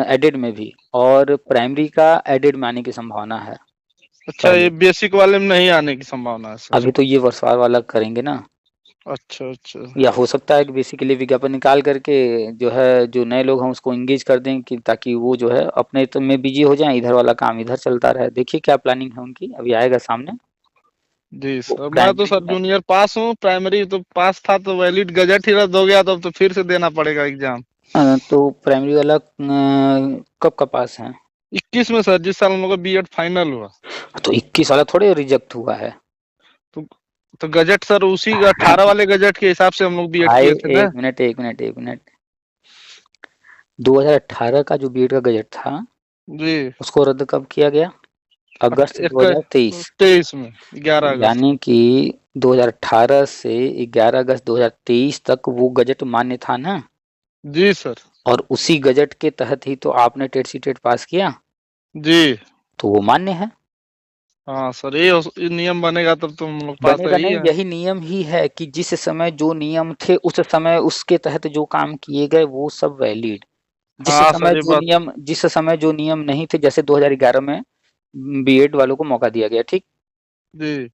एडेड में भी, और प्राइमरी का एडेड में आने की संभावना है अच्छा, पहले। ये बेसिक वाले में नहीं आने की संभावना है सर। अभी तो ये वर्षवार वाला करेंगे ना, अच्छा अच्छा। या हो सकता है कि बेसिकली विज्ञापन निकाल करके जो है जो नए लोग हैं उसको एंगेज कर दें, कि ताकि वो जो है अपने तो में बिजी हो जाए, इधर वाला काम इधर चलता रहे। देखिए क्या प्लानिंग है उनकी, अभी आएगा सामने। जी वो सर, मैं तो प्राइमरी सर में जूनियर पास हूँ, प्राइमरी तो पास था, तो वैलिड गजट ही रद्द हो गया, तो अब तो फिर से देना पड़ेगा एग्जाम। तो प्राइमरी वाला कब का पास है? 21 में सर, जिस साल हम लोग का बीएड फाइनल हुआ। तो 21 वाला थोड़े रिजेक्ट हुआ है तो तो गजट सर उसी 18 वाले गजट के हिसाब से हम लोग बीएड भाई। किए थे ना। 1 मिनट 1 मिनट 1 मिनट, 2018 का जो बीएड का गजट था जी। उसको रद्द कब किया गया? अगस्त एक 2023। 23 में, 11 अगस्त यानी को। कि 2018 से 11 अगस्त 2023 तक वो गजट मान्य था ना, जी सर। और उसी गजट के तहत ही तो आपने टेट सी टेट पास किया, जी। तो वो मान्य है। हाँ सर, ये नियम बनेगा तब तो हम लोग पास है बनेगा ही नहीं, है। यही नियम ही है कि जिस समय जो नियम थे उस समय उसके तहत जो काम किए गए वो सब वैलिड। हाँ सर, ये बात। जिस समय जो नियम नहीं थे, जैसे 2011 में बीएड वालों को मौका दिया गया, ठीक। जी।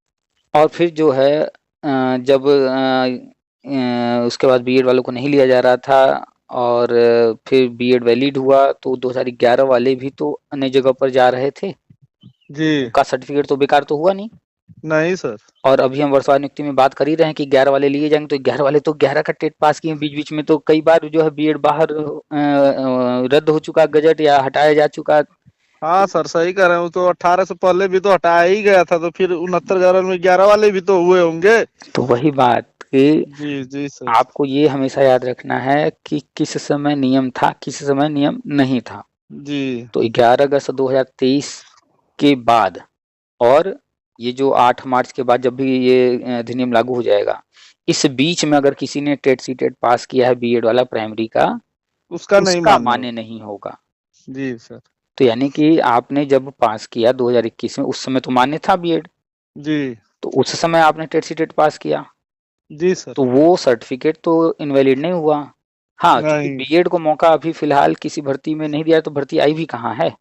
और फिर जो है जब उसके बाद बीएड वालों को नहीं लिया जा रहा था, और फिर बीएड वैलिड हुआ, तो 2011 वाले भी तो अन्य जगह पर जा रहे थे, जी। उनका सर्टिफिकेट तो बेकार तो हुआ नहीं। नहीं सर। और अभी हम वर्षवार नियुक्ति में बात कर ही रहे हैं कि 11 वाले लिए जाएंगे, तो 11 वाले तो 11 का टेट पास किए, बीच बीच में तो कई बार जो है बीएड बाहर रद्द हो चुका गजट या हटाया जा चुका। हाँ सर, सही कह रहे हो, तो 18 से पहले भी तो हटाया ही गया था, तो फिर 69 में 11 वाले भी तो हुए होंगे। तो वही बात कि जी जी सर। आपको ये हमेशा याद रखना है कि किस समय नियम था, किस समय नियम नहीं था। जी। तो 11 अगस्त 2023 के बाद, और ये जो 8 मार्च के बाद जब भी ये अधिनियम लागू हो जाएगा, इस बीच में अगर किसी ने टेट सी टेट पास किया है बीएड वाला प्राइमरी का, उसका नहीं उसका मान्य मान्य होगा। नहीं होगा। जी सर। तो यानी कि आपने जब पास किया 2021 में, उस समय तो मान्य था बीएड, जी। तो उस समय आपने टेट सी टेट पास किया, जी सर। तो वो सर्टिफिकेट तो इनवैलिड नहीं हुआ। हाँ, चूंकि नहीं। बीएड को मौका अभी फिलहाल किसी भर्ती में नहीं दिया, तो भर्ती आई भी कहाँ है।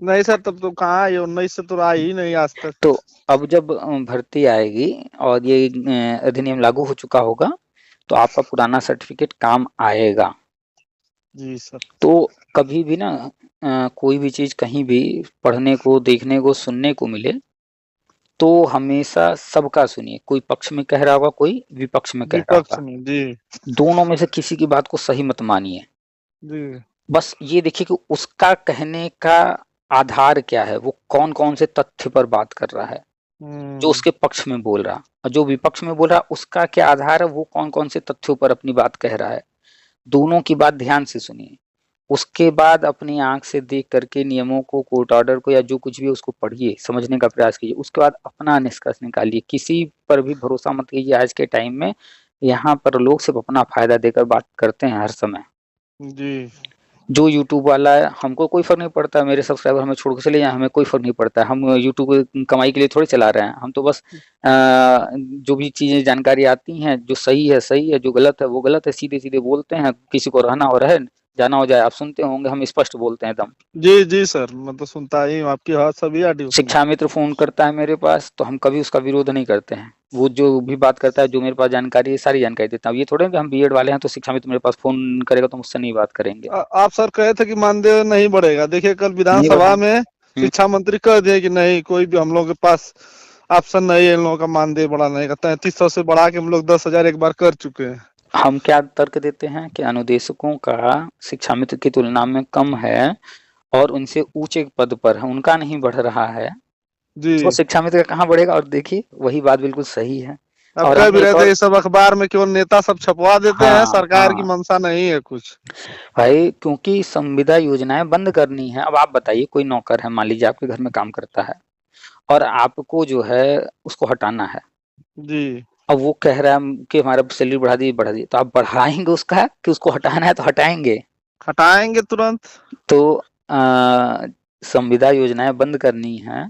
नहीं सर, तब तो कहाँ, ये 19 से तो आई ही नहीं आज तक। तो अब जब भर्ती आएगी और ये अधिनियम लागू हो चुका होगा, तो आपका पुराना सर्टिफिकेट काम आएगा। जी सर। तो कभी भी ना कोई भी चीज कहीं भी पढ़ने को, देखने को, सुनने को मिले, तो हमेशा सबका सुनिए। कोई पक्ष में कह रहा होगा, कोई विपक्ष में कह रहा विपक्ष होगा, में। जी। दोनों में से किसी की बात को सही मत मानिए। जी। बस ये देखिए कि उसका कहने का आधार क्या है, वो कौन कौन से तथ्य पर बात कर रहा है, जो हम्म। उसके पक्ष में बोल रहा, और जो विपक्ष में बोल रहा उसका क्या आधार है, वो कौन कौन से तथ्यों पर अपनी बात कह रहा है। दोनों की बात ध्यान से सुनिए, उसके बाद अपनी आंख से देख करके नियमों को, कोर्ट ऑर्डर को, या जो कुछ भी है उसको पढ़िए, समझने का प्रयास कीजिए, उसके बाद अपना निष्कर्ष निकालिए। किसी पर भी भरोसा मत कीजिए आज के टाइम में। यहाँ पर लोग सिर्फ अपना फायदा देकर बात करते हैं हर समय। जी। जो यूट्यूब वाला है, हमको कोई फर्क नहीं पड़ता, मेरे सब्सक्राइबर हमें छोड़ के चले जाए, हमें कोई फर्क नहीं पड़ता, हम यूट्यूब कमाई के लिए थोड़ी चला रहे हैं। हम तो बस जो भी चीजें जानकारी आती हैं, जो सही है सही है, जो गलत है वो गलत है, सीधे सीधे बोलते हैं। किसी को रहना हो रहे, जाना हो जाए। आप सुनते होंगे हम स्पष्ट बोलते हैं एकदम। जी। जी सर, मैं तो सुनता ही हूँ, आपकी हर सभी ऑडियो शिक्षा सुनता मित्र फोन करता है मेरे पास, तो हम कभी उसका विरोध नहीं करते हैं। वो जो भी बात करता है, जो मेरे पास जानकारी है, सारी जानकारी देता हूँ। ये थोड़े कि हम बीएड वाले हैं तो शिक्षा मित्र मेरे पास फोन करेगा तो मुझसे नहीं बात करेंगे। हूँ। आप सर कहे थे कि मानदेय नहीं बढ़ेगा, देखिए कल नहीं विधानसभा बढ़ाएंगे। में हम्म, शिक्षा मंत्री कह दिए कि नहीं, कोई भी हम लोग के पास ऑप्शन नहीं है इन लोगों का मानदेय बढ़ाने का। 3300 से बढ़ा के हम लोग 10,000 एक बार कर चुके हैं। हम क्या तर्क देते हैं कि अनुदेशकों का शिक्षा मित्र की तुलना में कम है, और उनसे ऊंचे पद पर है, उनका नहीं बढ़ रहा है, तो जी। शिक्षा मित्र का कहाँ बढ़ेगा। और देखिए वही बात बिल्कुल सही है। अब और कह भी हमने रहे एक थे और ये सब अखबार में केवल नेता सब छपवा देते हैं, हाँ सरकार की हाँ मंशा नहीं है कुछ। भाई, क्योंकि संविदा योजनाएं बंद करनी है। अब आप बताइए, कोई नौकर है, मान लीजिए आपके घर में काम करता है और आपको जो है उसको हटाना है। जी। अब वो कह रहा है कि हमारा सैलरी बढ़ा दी, तो आप बढ़ाएंगे उसका कि उसको हटाना है तो हटाएंगे? हटाएंगे तुरंत। तो संविदा योजनाएं बंद करनी है,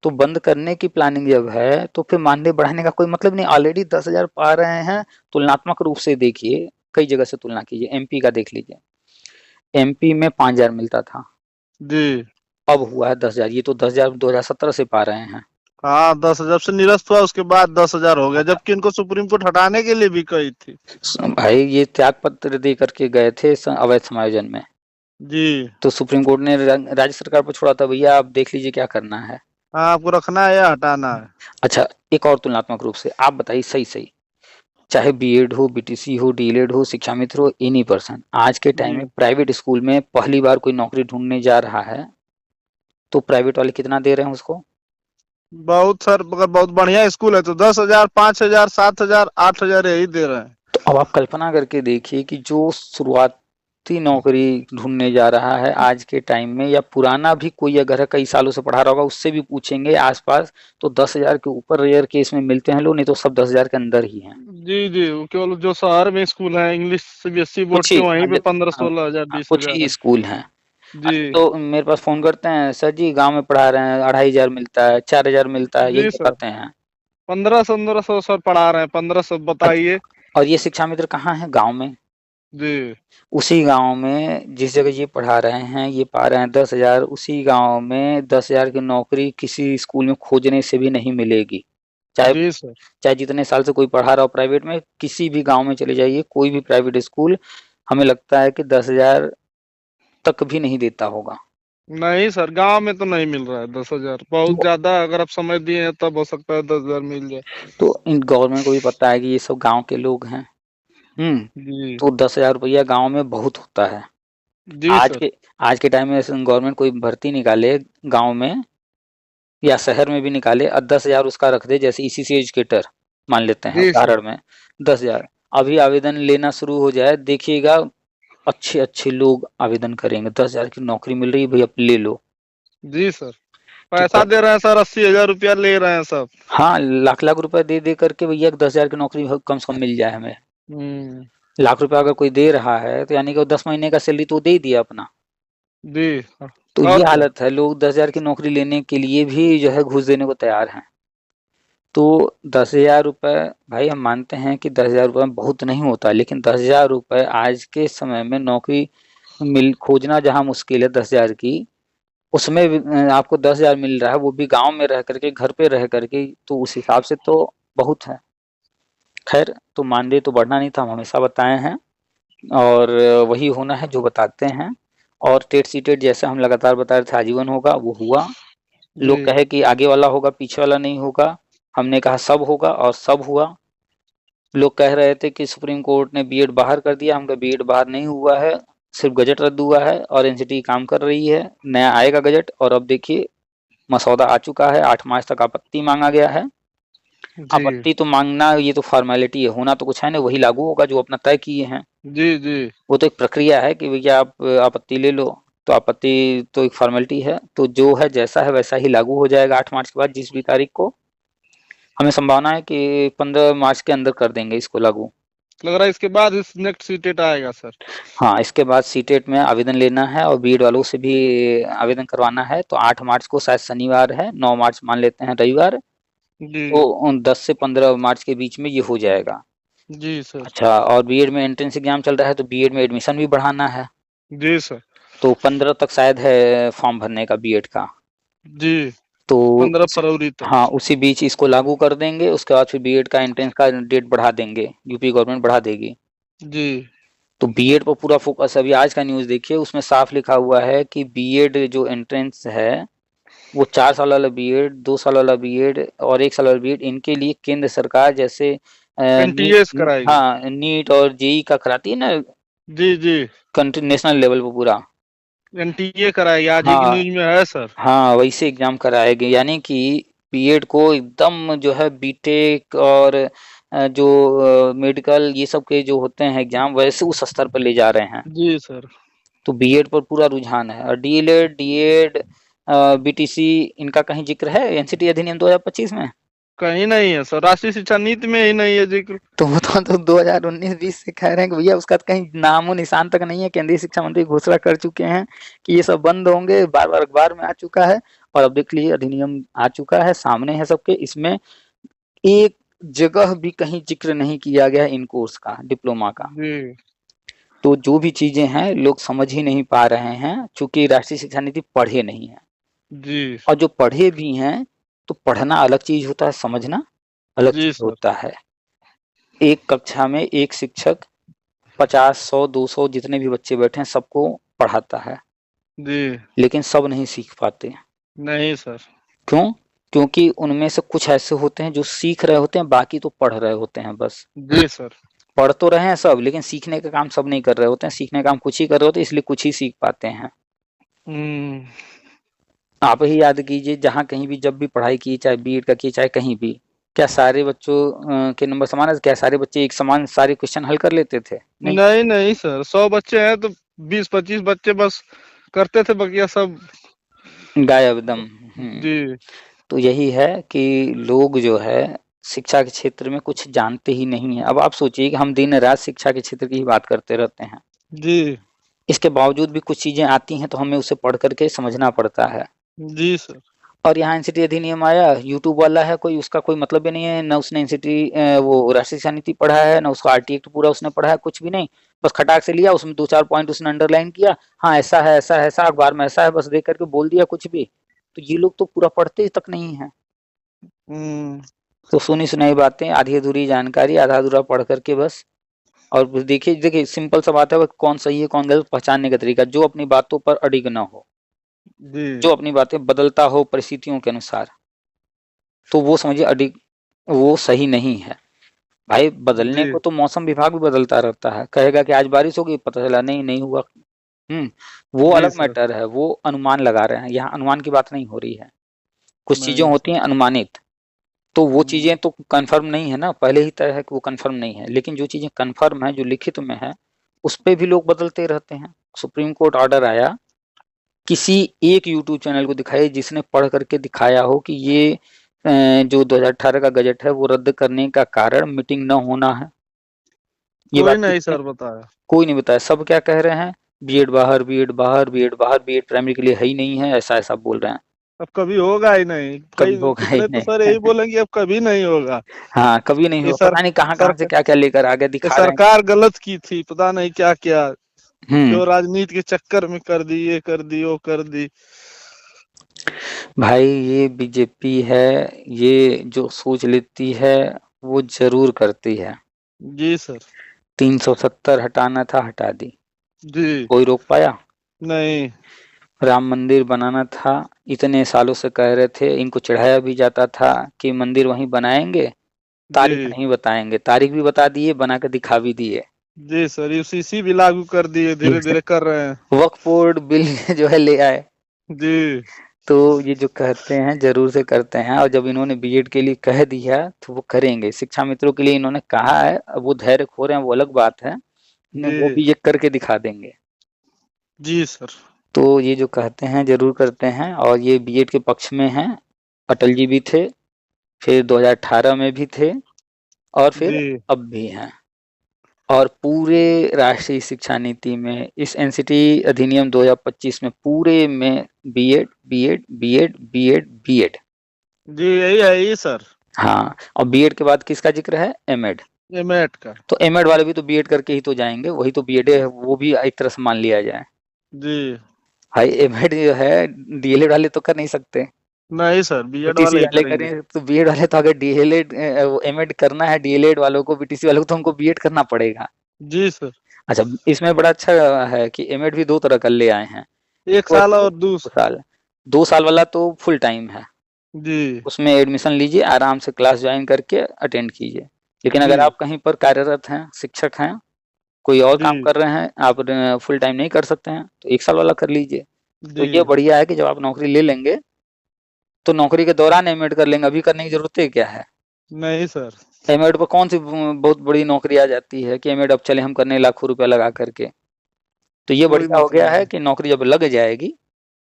तो बंद करने की प्लानिंग जब है तो फिर मानदेय बढ़ाने का कोई मतलब नहीं। ऑलरेडी 10,000 पा रहे हैं। तुलनात्मक रूप से देखिए, कई जगह से तुलना कीजिए, एमपी का देख लीजिए। एमपी में 5,000 मिलता था, जी। अब हुआ है 10,000। ये तो 10,000 2017 से पा रहे हैं। हाँ, 10 जब से निरस्त हुआ उसके बाद 10,000 हो गया, जबकि इनको सुप्रीम कोर्ट हटाने के लिए भी कही थी। भाई ये त्याग पत्र दे करके गए थे अवैध समायोजन में, जी। तो सुप्रीम कोर्ट ने राज्य सरकार पर छोड़ा था, भैया आप देख लीजिए क्या करना है। हाँ, आपको रखना है या हटाना है। अच्छा, एक और तुलनात्मक रूप से आप बताइए, सही सही, चाहे बीएड हो, बीटीसी हो, डीएलएड हो, शिक्षा मित्र हो, एनी पर्सन आज के टाइम जी। में प्राइवेट स्कूल में पहली बार कोई नौकरी ढूंढने जा रहा है, तो प्राइवेट वाले कितना दे रहे हैं उसको? बहुत सर, अगर बहुत बढ़िया स्कूल है तो 10,000, 5,000, 7,000, 8,000 यही दे रहे हैं। तो अब आप कल्पना करके देखिए कि जो शुरुआती नौकरी ढूंढने जा रहा है आज के टाइम में, या पुराना भी कोई अगर है, कई सालों से पढ़ा रहा होगा, उससे भी पूछेंगे आसपास, तो 10,000 के ऊपर रेयर केस में मिलते हैं लोग, नहीं तो सब 10,000 के अंदर ही हैं। जी जी, वो केवल जो शहर में स्कूल है इंग्लिश सीबीएसई बोर्ड कुछ के, ही वहीं पे 15, हाँ, 16,000, हाँ, बीस कुछ हजार ही है। स्कूल हैं। जी। अच्छा, तो मेरे पास फोन करते हैं, सर जी गांव में पढ़ा रहे हैं, 2,500 मिलता है, 4,000 मिलता है, यही जी सर, बताते हैं। 1500 सर पढ़ा रहे हैं, 1500 बताइए। और ये शिक्षा मित्र कहाँ है? गांव में। जी। उसी गांव में जिस जगह ये पढ़ा रहे हैं, ये पा रहे हैं 10,000, उसी गांव में 10,000 की नौकरी किसी स्कूल में खोजने से भी नहीं मिलेगी। चाहे जी सर। चाहे जितने साल से कोई पढ़ा रहा हो प्राइवेट में, किसी भी गांव में चले जाइए, कोई भी प्राइवेट स्कूल, हमें लगता है कि 10,000 तक भी नहीं देता होगा। नहीं सर, गांव में तो नहीं मिल रहा है 10,000, बहुत तो ज्यादा। अगर आप समय दिए हैं तब हो सकता है 10,000 मिल जाए। तो इन गवर्नमेंट को भी पता है कि ये सब गांव के लोग हैं। जी। तो 10,000 रुपया गांव में बहुत होता है। जी आज सर। के आज के टाइम में गवर्नमेंट कोई भर्ती निकाले गांव में या शहर में भी निकाले, और 10,000 उसका रख दे, जैसे ईसीसी एजुकेटर मान लेते हैं जी सर। उदाहरण में, 10,000 अभी आवेदन लेना शुरू हो जाए, देखिएगा अच्छे अच्छे लोग आवेदन करेंगे। 10,000 की नौकरी मिल रही है भैया, ले लो। जी सर, तो पैसा दे रहे हैं सर, 80,000 रुपया ले रहे हैं सब। हाँ, लाख लाख रुपए दे दे करके भैया 10,000 की नौकरी कम से कम मिल जाए हमें। हम्म। लाख रुपया अगर कोई दे रहा है तो यानी कि वो 10 महीने का सैलरी तो दे ही दिया अपना। जी। तो ये और क्या। हालत है, लोग 10,000 की नौकरी लेने के लिए भी जो है घूस देने को तैयार हैं। तो 10,000 रुपये, भाई हम मानते हैं कि 10,000 रुपये बहुत नहीं होता, लेकिन 10,000 रुपये आज के समय में नौकरी मिल खोजना जहाँ मुश्किल है 10,000 की, उसमें भी, आपको 10,000 मिल रहा है, वो भी गांव में रह करके, घर पे रह करके, तो उस हिसाब से तो बहुत है। खैर, तो मानदेय तो बढ़ना नहीं था, हम हमेशा बताए हैं, और वही होना है जो बताते हैं। और टेट सी टेट जैसे हम लगातार बता रहे थे, आजीवन होगा, वो हुआ। लोग जी। कहे कि आगे वाला होगा, पीछे वाला नहीं होगा, हमने कहा सब होगा, और सब हुआ। लोग कह रहे थे कि सुप्रीम कोर्ट ने बीएड बाहर कर दिया, हम कहा बीएड बाहर नहीं हुआ है, सिर्फ गजट रद्द हुआ है, और एनसीटी काम कर रही है, नया आएगा गजट। और अब देखिए, मसौदा आ चुका है, 8 मार्च तक आपत्ति मांगा गया है। जी। आपत्ति तो मांगना ये तो फॉर्मेलिटी है, होना तो कुछ है नहीं, वही लागू होगा जो अपना तय किए हैं। जी। जी। वो तो एक प्रक्रिया है कि भैया आप आपत्ति ले लो, तो आपत्ति तो एक फॉर्मेलिटी है, तो जो है जैसा है वैसा ही लागू हो जाएगा 8 मार्च के बाद, जिस भी तारीख को। हमें संभावना है कि 15 मार्च के अंदर कर देंगे इसको लागू। लग रहा है इसके बाद इस नेक्स्ट सीटेट आएगा सर। हाँ, इसके बाद सीटेट में आवेदन लेना है, और बीएड वालों से भी आवेदन करवाना है। तो 8 मार्च को शायद शनिवार है, 9 मार्च मान लेते हैं रविवार, जी। तो 10 से 15 मार्च के बीच में ये हो जाएगा। जी सर। अच्छा, और बीएड में एंट्रेंस एग्जाम चल रहा है, तो बीएड में एडमिशन भी बढ़ाना है, जी सर। तो 15 तक शायद है फॉर्म भरने का बीएड का। जी। तो 15 फरवरी तक। हाँ, उसी बीच इसको लागू कर देंगे, उसके बाद फिर बीएड का एंट्रेंस का डेट बढ़ा देंगे, यूपी गवर्नमेंट बढ़ा देगी। जी। तो बीएड पर पूरा फोकस, अभी आज का न्यूज़ देखिए, उसमें साफ लिखा हुआ है कि बीएड जो एंट्रेंस है, वो 4 साल वाला बीएड, 2 साल वाला बीएड और 1 साल वाला बीएड, इनके लिए केंद्र सरकार जैसे एनटीएस नीट, कराएगी। हाँ नीट और जेई का कराती है ना, जी। जी। कंट्री नेशनल लेवल पर पूरा। एनटीए कराएगी, आज ही की हाँ न्यूज में है सर। हाँ, वैसे एग्जाम कराएंगे, यानी कि बीएड को एकदम जो है बीटेक और जो मेडिकल ये सब के जो होते हैं एग्जाम वैसे उस स्तर पर ले जा रहे हैं। जी सर। तो बीएड पर पूरा रुझान है। और डीएलएड, डीएड, बीटीसी इनका कहीं जिक्र है एनसीटी अधिनियम 2025 में? कहीं नहीं है सर, राष्ट्रीय शिक्षा नीति में ही नहीं है जिक्र। तो वो तो 2019-20 से कह रहे हैं कि भैया उसका कहीं नामो निशान तक नहीं है। केंद्रीय शिक्षा मंत्री घोषणा कर चुके हैं कि ये सब बंद होंगे, बार बार अखबार में आ चुका है। और अब देख लीजिए अधिनियम आ चुका है, सामने है सबके। इसमें एक जगह भी कहीं जिक्र नहीं किया गया इन कोर्स का, डिप्लोमा का। जी तो जो भी चीजें हैं लोग समझ ही नहीं पा रहे हैं, चूंकि राष्ट्रीय शिक्षा नीति पढ़े नहीं है। जी और जो पढ़े भी हैं तो पढ़ना अलग चीज होता है, समझना अलग जी चीज सर। होता है। एक कक्षा में एक शिक्षक 50, 100, 200 जितने भी बच्चे बैठे हैं सबको पढ़ाता है, जी लेकिन सब नहीं सीख पाते। नहीं सर। क्यों? क्योंकि उनमें से कुछ ऐसे होते हैं जो सीख रहे होते हैं, बाकी तो पढ़ रहे होते हैं बस। जी सर। पढ़ तो रहे हैं सब, लेकिन सीखने का काम सब नहीं कर रहे होते हैं। सीखने का काम कुछ ही कर रहे होते हैं, इसलिए कुछ ही सीख पाते हैं। हम्म। आप ही याद कीजिए, जहाँ कहीं भी जब भी पढ़ाई की, चाहे बीएड का की, चाहे कहीं भी, क्या सारे बच्चों के नंबर समान है? क्या सारे बच्चे एक समान सारे क्वेश्चन हल कर लेते थे? नहीं। नहीं नहीं सर, 100 बच्चे हैं तो 20-25 बच्चे बस करते थे, बकिया सब गायब एकदम। जी तो यही है कि लोग जो है शिक्षा के क्षेत्र में कुछ जानते ही नहीं है। अब आप सोचिए कि हम दिन रात शिक्षा के क्षेत्र की ही बात करते रहते हैं, जी इसके बावजूद भी कुछ चीजें आती हैं तो हमें उसे पढ़ करके समझना पड़ता है। जी सर। और यहाँ एनसीटी अधिनियम आया, यूट्यूब वाला है कोई, उसका कोई मतलब ही नहीं है, ना उसने एनसीटी वो राष्ट्रीय शिक्षा नीति पढ़ा है, ना उसका आरटी एक्ट पूरा उसने पढ़ा है, कुछ भी नहीं। बस खटाक से लिया, उसमें 2-4 पॉइंट उसने अंडरलाइन किया, हाँ ऐसा है ऐसा है ऐसा, अखबार में ऐसा है, बस देख करके बोल दिया कुछ भी। तो ये लोग तो पूरा पढ़ते तक नहीं है। हम्म। तो सुनी सुनाई बातें, आधी अधूरी जानकारी, आधा अधूरा पढ़ करके बस। और देखिए देखिए सिंपल सा बात है, कौन सही है कौन गलत पहचानने का तरीका, जो अपनी बातों पर अडिग ना हो, जी जो अपनी बातें बदलता हो परिस्थितियों के अनुसार, तो वो समझिए अडिग, वो सही नहीं है। भाई बदलने जी को तो मौसम विभाग भी बदलता रहता है, कहेगा कि आज बारिश होगी, पता चला नहीं नहीं हुआ। वो जी अलग सर। मैटर है, वो अनुमान लगा रहे हैं। यहाँ अनुमान की बात नहीं हो रही है, कुछ चीजें नहीं होती सर। हैं अनुमानित। तो वो हम्म। चीजें तो कंफर्म नहीं है ना, पहले ही तय है कि वो कंफर्म नहीं है। लेकिन जो चीजें कंफर्म है, जो लिखित में है, उस पे भी लोग बदलते रहते हैं। सुप्रीम कोर्ट ऑर्डर आया, किसी एक यूट्यूब चैनल को दिखाइए जिसने पढ़ करके दिखाया हो कि ये जो 2018 का गजट है वो रद्द करने का कारण मीटिंग न होना है। ये कोई बात नहीं किसने? सर बताया। कोई नहीं बताया। सब क्या कह रहे हैं? बीएड बाहर, बीएड बाहर, बीएड बाहर, बीएड प्राइमरी के लिए है ही नहीं है, ऐसा ऐसा बोल रहे हैं। अब कभी होगा ही नहीं, कभी कई होगा ही कितने तो सर नहीं। यही बोलेंगे अब कभी नहीं होगा। हाँ कभी नहीं ये होगा, पता नहीं कहाँ कहाँ से सर क्या क्या लेकर आ गया, ये दिखा रहे हैं। सरकार गलत की थी, पता नहीं क्या क्या, हम्म। जो राजनीति के चक्कर में कर दी, ये कर दी वो कर दी। भाई ये बीजेपी है, ये जो सोच लेती है वो जरूर करती है। जी सर। 370 हटाना था, हटा दी। जी कोई रोक पाया? नहीं। राम मंदिर बनाना था, इतने सालों से कह रहे थे, इनको चढ़ाया भी जाता था कि मंदिर वहीं बनाएंगे, तारीख जी नहीं बताएंगे, तारीख भी बता दिए, बना के दिखा भी दिए। जी सर, यूसीसी भी लागू कर दिए, धीरे धीरे कर रहे हैं। वक्फ बोर्ड बिल जो है ले आए। जी तो ये जो कहते हैं जरूर से करते हैं, और जब इन्होंने बीएड के लिए कह दिया तो वो करेंगे। शिक्षा मित्रों के लिए इन्होंने कहा है, अब वो धैर्य खो रहे हैं वो अलग बात है, वो जी भी ये करके दिखा देंगे। जी सर। तो ये जो कहते हैं जरूर करते हैं, और ये बीएड के पक्ष में हैं। अटल जी भी थे, फिर 2018 में भी थे, और फिर जी अब भी हैं। और पूरे राष्ट्रीय शिक्षा नीति में, इस एनसीटी अधिनियम 2025 में, पूरे में BEd BEd BEd BEd BEd. जी यही है ये सर। हाँ, और बीएड के बाद किसका जिक्र है? एमएड। ये मैट का। तो एमएड वाले भी तो बीएड करके ही तो जाएंगे, वही तो बीएड है, वो भी एक तरह से मान लिया जाए। जी भाई एमएड जो है डीएलएड वाले तो कर नहीं सकते, नहीं सर, बीएड बीटीसी वाले ही वाले करेंगे। करें, तो बीएड वाले तो अगर डीएलएड एमएड करना है डीएलएड वालों को, बीटीसी वालों को, तो उनको बीएड करना पड़ेगा। जी सर। अच्छा, इसमें बड़ा अच्छा है कि एमएड भी दो तरह का ले आए हैं। एक एक तो है साल और 2 साल, 2 साल वाला तो फुल टाइम है, जी उसमें एडमिशन लीजिए, आराम से क्लास ज्वाइन करके अटेंड कीजिए। लेकिन जी अगर आप कहीं पर कार्यरत हैं, शिक्षक हैं, कोई और काम जी कर रहे हैं, आप फुल टाइम नहीं कर सकते हैं, तो 1 साल वाला कर लीजिए। तो जी ये बढ़िया है कि जब आप नौकरी ले लेंगे तो नौकरी के दौरान एमएड कर लेंगे, अभी करने की जरूरत है क्या है? नहीं सर। एमएड पर कौन सी बहुत बड़ी नौकरी आ जाती है कि एमएड अब चले हम करने लाखों रुपया लगा करके। तो ये कोई बढ़िया हो गया मतलब है नहीं। कि नौकरी जब लग जाएगी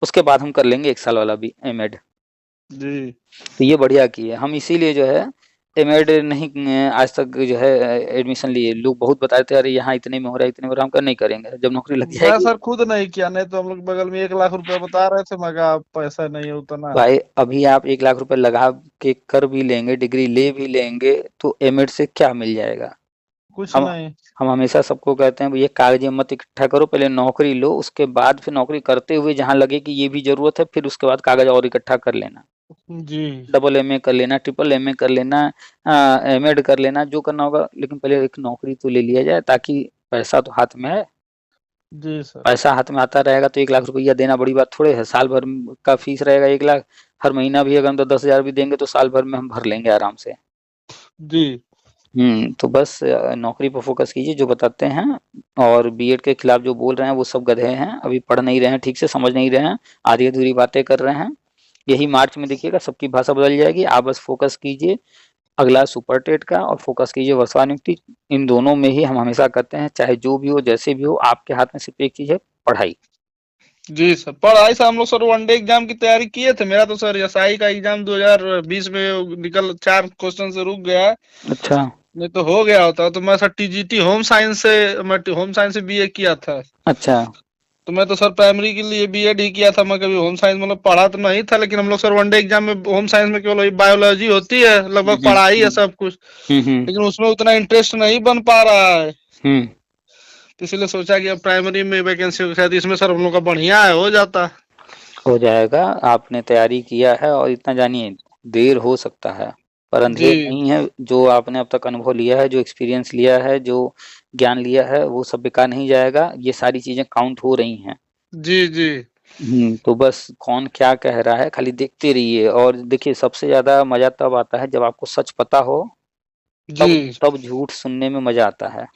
उसके बाद हम कर लेंगे 1 साल वाला भी एमएड। जी तो ये बढ़िया की है, हम इसीलिए जो है एमएड नहीं आज तक जो है एडमिशन लिए। लोग बहुत बताए थे अरे यहाँ इतने में हो रहा है इतने में हो रहा है, हम कर नहीं करेंगे जब नौकरी लग मैं जाएगी। सर खुद नहीं किया, नहीं तो हम लोग बगल में 1 लाख रुपया बता रहे थे, मैं कहा पैसा नहीं है उतना। भाई अभी आप 1 लाख रुपए लगा के कर भी लेंगे, डिग्री ले भी लेंगे, तो एमएड से क्या मिल जाएगा। कुछ हम नहीं। हम हमेशा सबको कहते हैं ये कागजें मत इकट्ठा करो, पहले नौकरी लो, उसके बाद फिर नौकरी करते हुए जहाँ लगे कि ये भी जरूरत है फिर उसके बाद कागज और इकट्ठा कर लेना। जी डबल एमए कर लेना, ट्रिपल एमए कर लेना, एमएड कर लेना, जो करना होगा, लेकिन पहले एक नौकरी तो ले लिया जाए ताकि पैसा तो हाथ में है। जी सर। पैसा हाथ में आता रहेगा तो 1 लाख रुपया देना बड़ी बात थोड़े है। साल भर का फीस रहेगा 1 लाख, हर महीना भी अगर हम तो 10,000 भी देंगे तो साल भर में हम भर लेंगे आराम से। जी तो बस नौकरी पर फोकस कीजिए जो बताते हैं। और बीएड के खिलाफ जो बोल रहे हैं वो सब गधे हैं, अभी पढ़ नहीं रहे हैं, ठीक से समझ नहीं रहे हैं, आधी अधूरी बातें कर रहे हैं। यही मार्च में देखिएगा सबकी भाषा बदल जाएगी। आप बस फोकस कीजिए अगला सुपर टेट का और फोकस कीजिए वर्षानियुक्ति। इन दोनों में ही हम हमेशा कहते हैं चाहे जो भी हो जैसे भी हो आपके हाथ में सिर्फ एक चीज है, पढ़ाई। जी सर, पढ़ाई से हम लोग सर वनडे एग्जाम की तैयारी किए थे। मेरा तो सर एसआई का एग्जाम 2020 में निकल 4 क्वेश्चन से रुक गया है। अच्छा नहीं तो हो गया होता। तो मैं सर टीजीटी होम साइंस से, मैं होम साइंस से बीए किया था। अच्छा। तो मैं तो सर प्राइमरी के लिए बीएड ही किया था। मैं कभी होम साइंस मतलब पढ़ा तो नहीं था, लेकिन हम लोग सर वनडे एग्जाम में होम साइंस में केवल वही बायोलॉजी होती है, लगभग हम्म पढ़ाई है सब कुछ। हम्म लेकिन उसमें उतना इंटरेस्ट नहीं बन पा रहा है। हम्म तो इसलिए सोचा कि अब प्राइमरी में वैकेंसी शायद इसमें सर हम लोग का बढ़िया है, हो जाता। हो जाएगा। आपने तैयारी किया है और इतना जानिए देर हो सकता है पर अंधेर जी नहीं है। जो आपने अब तक अनुभव लिया है, जो एक्सपीरियंस लिया है, जो ज्ञान लिया है, वो सब बेकार नहीं जाएगा। ये सारी चीजें काउंट हो रही हैं। जी जी तो बस कौन क्या कह रहा है खाली देखते रहिए। और देखिए सबसे ज्यादा मजा तब आता है जब आपको सच पता हो, तब जी तब झूठ सुनने में मजा आता है।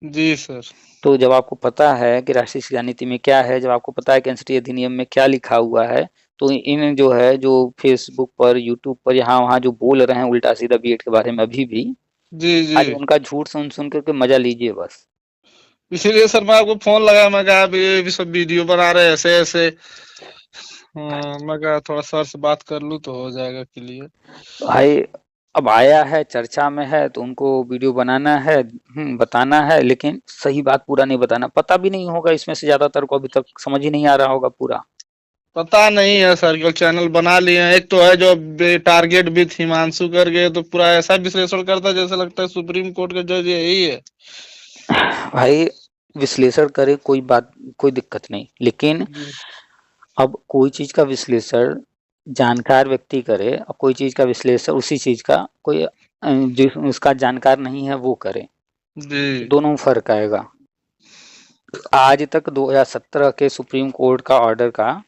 जी सर। तो जब आपको पता है कि राष्ट्रीय शिक्षा नीति में क्या है, जब आपको पता है कि एनसीटी अधिनियम में क्या लिखा हुआ है, तो इन जो है जो फेसबुक पर यूट्यूब पर यहाँ वहाँ जो बोल रहे हैं उल्टा सीधा बीएड के बारे में अभी भी, जी जी आज उनका झूठ सुन सुन करके मजा लीजिए बस। इसीलिए सर मैं आपको फोन लगाया, मैं कहा अब ये भी सब वीडियो बना रहे हैं ऐसे ऐसे। हाँ, मैं कहा थोड़ा सर से बात कर लूँ तो हो जाएगा क्लियर। भाई अब आया है चर्चा में है तो उनको वीडियो बनाना है, बताना है, लेकिन सही बात पूरा नहीं बताना। पता भी नहीं होगा इसमें से ज्यादातर को, अभी तक समझ ही नहीं आ रहा होगा पूरा। पता नहीं है सर, केवल चैनल बना लिए हैं। एक तो है जो टारगेट विथ हिमांशु करके, तो पूरा ऐसा विश्लेषण करता है जैसे लगता है सुप्रीम कोर्ट का जज यही है। भाई विश्लेषण करे कोई बात, कोई दिक्कत नहीं, लेकिन जी अब कोई चीज का विश्लेषण जानकार व्यक्ति करे और कोई चीज का विश्लेषण उसी चीज का कोई जो उसका जानकार नहीं है वो करे, जी दोनों में फर्क आएगा। आज तक 2017 के सुप्रीम कोर्ट का ऑर्डर का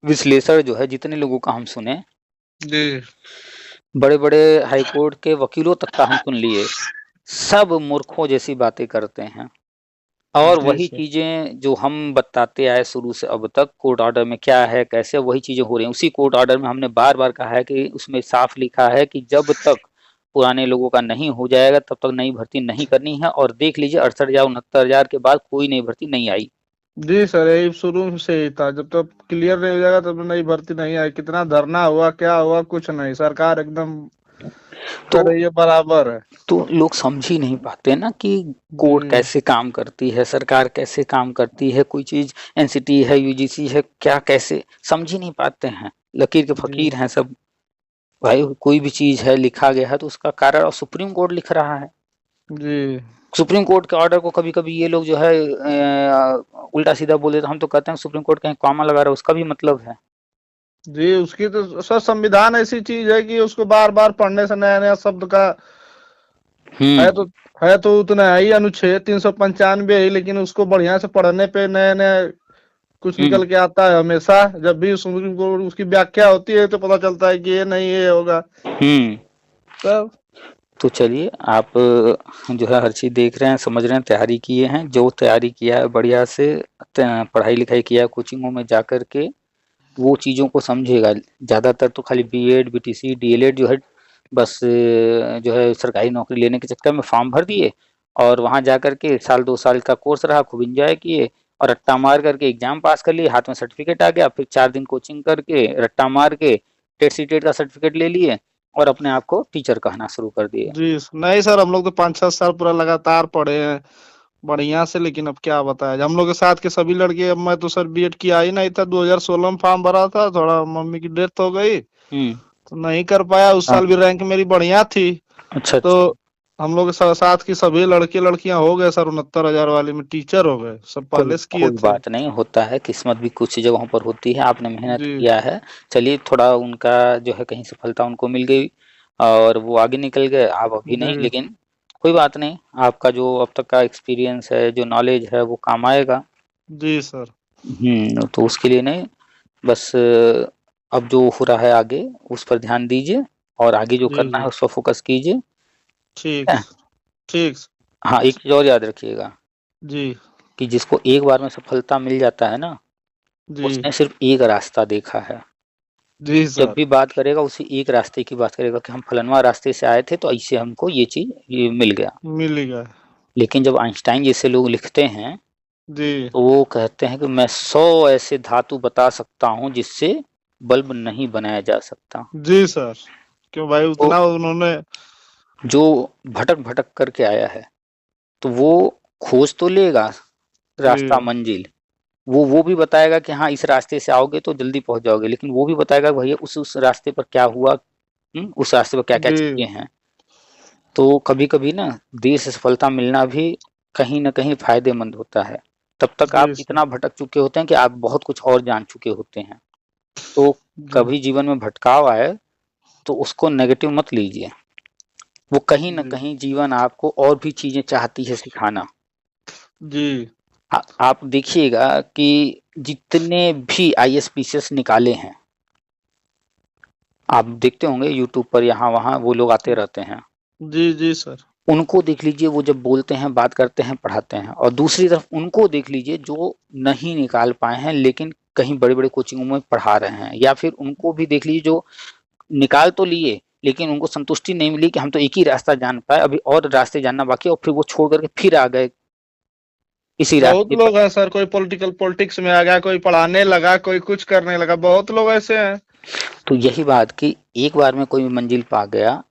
विश्लेषण जो है जितने लोगों का हम सुने, जी बड़े बड़े हाई कोर्ट के वकीलों तक का हम सुन लिए, सब मूर्खों जैसी बातें करते हैं। और जी वही सर। चीजें जो हम बताते आए शुरू से अब तक कोर्ट ऑर्डर में क्या है कैसे, वही चीजें हो रही हैं। उसी कोर्ट ऑर्डर में हमने बार बार कहा है कि उसमें साफ लिखा है कि जब तक पुराने लोगों का नहीं हो जाएगा तब तक नई भर्ती नहीं करनी है। और देख लीजिए 68,000 69,000 के बाद कोई नई भर्ती नहीं आई। जी सर, यही शुरू से ही था। जब तक क्लियर नहीं हो जाएगा तब तक नई भर्ती नहीं आई। कितना धरना हुआ, क्या हुआ, कुछ नहीं। सरकार एकदम तो कर रही है, बराबर है। तो लोग समझ ही नहीं पाते ना कि कोर्ट जी कैसे काम करती है, सरकार कैसे काम करती है, कोई चीज एनसीटी है यूजीसी है क्या, कैसे समझ ही नहीं पाते हैं। लकीर के जी फकीर हैं सब। भाई कोई भी चीज है लिखा गया है तो उसका कारण, और सुप्रीम कोर्ट लिख रहा है। जी सुप्रीम कोर्ट के ऑर्डर को कभी कभी ये लोग जो है उल्टा सीधा बोल देते हैं। हम तो कहते हैं सुप्रीम कोर्ट कहीं कॉमा लगा रहा है, उसका भी मतलब है। जी उसकी तो सर संविधान ऐसी चीज है कि उसको बार बार पढ़ने से नया नया शब्द का है हम्म तो है तो उतना ही अनुच्छेद 395 ही, लेकिन उसको बढ़िया से पढ़ने पे नया नया कुछ हम्म निकल के आता है हमेशा। जब भी सुप्रीम कोर्ट उसकी व्याख्या होती है तो पता चलता है कि ये नहीं, ये होगा हम्म सब। तो चलिए आप जो है हर चीज देख रहे हैं, समझ रहे हैं, तैयारी किए हैं। जो तैयारी किया है बढ़िया से पढ़ाई लिखाई किया है कोचिंगों में जा कर के, वो चीजों को समझेगा। ज्यादातर तो खाली बीएड बीटीसी डीएलएड जो है बस जो है सरकारी नौकरी लेने के चक्कर में फॉर्म भर दिए और वहाँ जा कर के साल 2 साल का कोर्स रहा, खूब एंजॉय किए और रट्टा मार करके एग्जाम पास कर लिए, हाथ में सर्टिफिकेट आ गया, फिर 4 दिन कोचिंग करके रट्टा मार के टेट सी टेट का सर्टिफिकेट ले लिए और अपने आप को टीचर कहना शुरू कर दिए। जी नहीं सर, हम लोग तो 5-6 साल पूरा लगातार पढ़े हैं बढ़िया से, लेकिन अब क्या बताया जाए, हम लोग के साथ के सभी लड़के, अब मैं तो सर बीएड किया ही नहीं था, 2016 में फॉर्म भरा था, थोड़ा मम्मी की डेथ हो गई तो नहीं कर पाया। उस हाँ। साल भी रैंक मेरी बढ़िया थी, अच्छा तो अच्छा। हम लोग के साथ की सभी लड़के लड़कियां हो गए सर, 69,000 वाले में टीचर हो गए, सब कोई पहले से किए कोई थे। बात नहीं, होता है, किस्मत भी कुछ जगहों पर होती है, आपने मेहनत जी किया है। चलिए थोड़ा उनका जो है कहीं सफलता उनको मिल गई और वो आगे निकल गए, आप अभी नहीं, जी लेकिन कोई बात नहीं, आपका जो अब तक का एक्सपीरियंस है, जो नॉलेज है वो काम आएगा। जी सर। तो उसके लिए नहीं, बस अब जो हो रहा है आगे उस पर ध्यान दीजिए और आगे जो जी करना जी है उस पर फोकस कीजिए। ठीक। है? ठीक। हाँ, एक चीज और याद रखिएगा जी कि जिसको एक बार में सफलता मिल जाता है ना, जी उसने सिर्फ एक रास्ता देखा है। जी जब सर। भी बात करेगा उसी एक रास्ते की बात करेगा कि हम फलनवा रास्ते से आए थे तो ऐसे हमको ये चीज ये मिल गया। मिल ही गया। लेकिन जब आइंस्टाइन जैसे लोग लिखते हैं जी तो वो कहते हैं कि मैं 100 ऐसे धातु बता सकता हूँ जिससे बल्ब नहीं बनाया जा सकता। जी सर, क्यों भाई तो उतना उन्होंने। जो भटक भटक करके आया है तो वो खोज तो लेगा रास्ता जी मंजिल, वो भी बताएगा कि हाँ इस रास्ते से आओगे तो जल्दी पहुंच जाओगे, लेकिन वो भी बताएगा कि भैया उस रास्ते पर क्या हुआ, उस रास्ते पर क्या क्या जी चीजें हैं। तो कभी कभी ना देर से सफलता मिलना भी कहीं ना कहीं फायदेमंद होता है, तब तक आप जी सर। इतना भटक चुके होते हैं कि आप बहुत कुछ और जान चुके होते हैं। तो जी कभी जीवन में भटकाव आए तो उसको नेगेटिव मत लीजिए, वो कहीं ना जी कहीं जीवन आपको और भी चीजें चाहती है सिखाना। जी आप देखिएगा कि जितने भी आईएएस निकाले हैं, आप देखते होंगे यूट्यूब पर यहाँ वहाँ वो लोग आते रहते हैं, जी जी सर। उनको देख लीजिए, वो जब बोलते हैं, बात करते हैं, पढ़ाते हैं, और दूसरी तरफ उनको देख लीजिए जो नहीं निकाल पाए हैं लेकिन कहीं बड़े बड़े कोचिंगों में पढ़ा रहे हैं, या फिर उनको भी देख लीजिए जो निकाल तो लिए लेकिन उनको संतुष्टि नहीं मिली कि हम तो एक ही रास्ता जान पाए, अभी और रास्ते जानना बाकी है, और फिर वो छोड़ करके फिर आ गए इसी बहुत रास्ते पर। लोग हैं सर, कोई पॉलिटिक्स में आ गया, कोई पढ़ाने लगा, कोई कुछ करने लगा, बहुत लोग ऐसे हैं। तो यही बात कि एक बार में कोई मंजिल पा गया,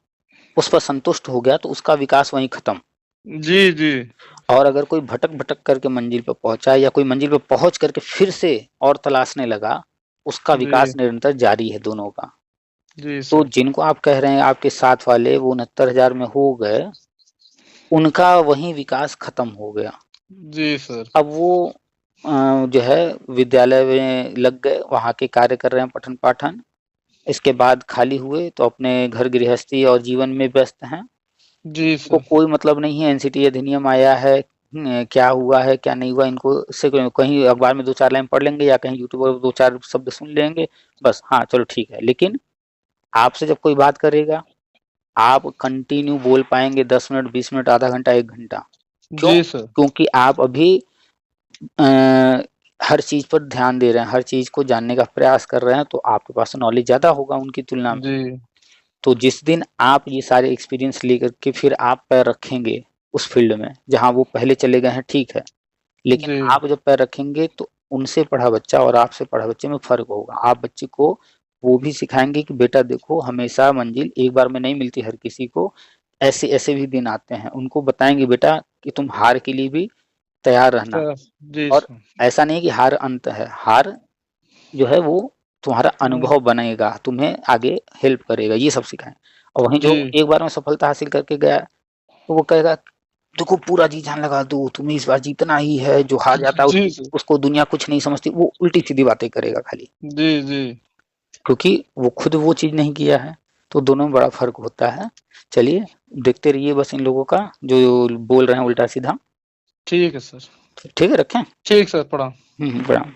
उस पर संतुष्ट हो गया तो उसका विकास वहीं खत्म। जी जी और अगर कोई भटक भटक करके मंजिल पर पहुंचा या कोई मंजिल पर पहुंच करके फिर से और तलाशने लगा, उसका जी विकास निरंतर जारी है दोनों का। जी तो सर। जिनको आप कह रहे हैं आपके साथ वाले वो 69,000 में हो गए, उनका वहीं विकास खत्म हो गया। जी सर। अब वो जो है विद्यालय में लग गए, वहाँ के कार्य कर रहे हैं, पठन पाठन, इसके बाद खाली हुए तो अपने घर गृहस्थी और जीवन में व्यस्त हैं। जी इनको सर। कोई मतलब नहीं है एनसीटी अधिनियम आया है, क्या हुआ है क्या नहीं हुआ, इनको से कहीं अखबार में 2-4 लाइन पढ़ लेंगे या कहीं यूट्यूब पर 2-4 शब्द सुन लेंगे, बस हाँ चलो ठीक है। लेकिन आपसे जब कोई बात करेगा, आप कंटिन्यू बोल पाएंगे 10 मिनट, 20 मिनट, आधा घंटा, 1 घंटा। क्यों? जी सर। क्योंकि आप अभी अ, हर चीज पर ध्यान दे रहे हैं, हर चीज को जानने का प्रयास कर रहे हैं, तो आपके पास नॉलेज ज्यादा होगा उनकी तुलना में। जी तो जिस दिन आप ये सारे एक्सपीरियंस लेकर के फिर आप पैर रखेंगे उस फील्ड में जहाँ वो पहले चले गए हैं, ठीक है, लेकिन जी आप जब पैर रखेंगे तो उनसे पढ़ा बच्चा और आपसे पढ़ा बच्चे में फर्क होगा। आप बच्चे को वो भी सिखाएंगे कि बेटा देखो हमेशा मंजिल एक बार में नहीं मिलती हर किसी को, ऐसे ऐसे भी दिन आते हैं। उनको बताएंगे बेटा कि तुम हार के लिए भी तैयार रहना, सर। जी और सर। ऐसा नहीं कि हार अंत है, हार जो है वो तुम्हारा अनुभव बनेगा, तुम्हें आगे हेल्प करेगा, ये सब सिखाएं। और वहीं जो जी एक बार में सफलता हासिल करके गया तो वो कहेगा देखो पूरा जी जान लगा दो, तुम्हें इस बार जीतना ही है, जो हार जाता है जी सर। उसको दुनिया कुछ नहीं समझती, वो उल्टी सीधी बातें करेगा खाली, जी जी क्योंकि वो खुद वो चीज नहीं किया है। तो दोनों में बड़ा फर्क होता है। चलिए देखते रहिए बस इन लोगों का जो बोल रहे हैं उल्टा सीधा। ठीक है सर। ठीक है, रखें। ठीक सर, प्रणाम। प्रणाम।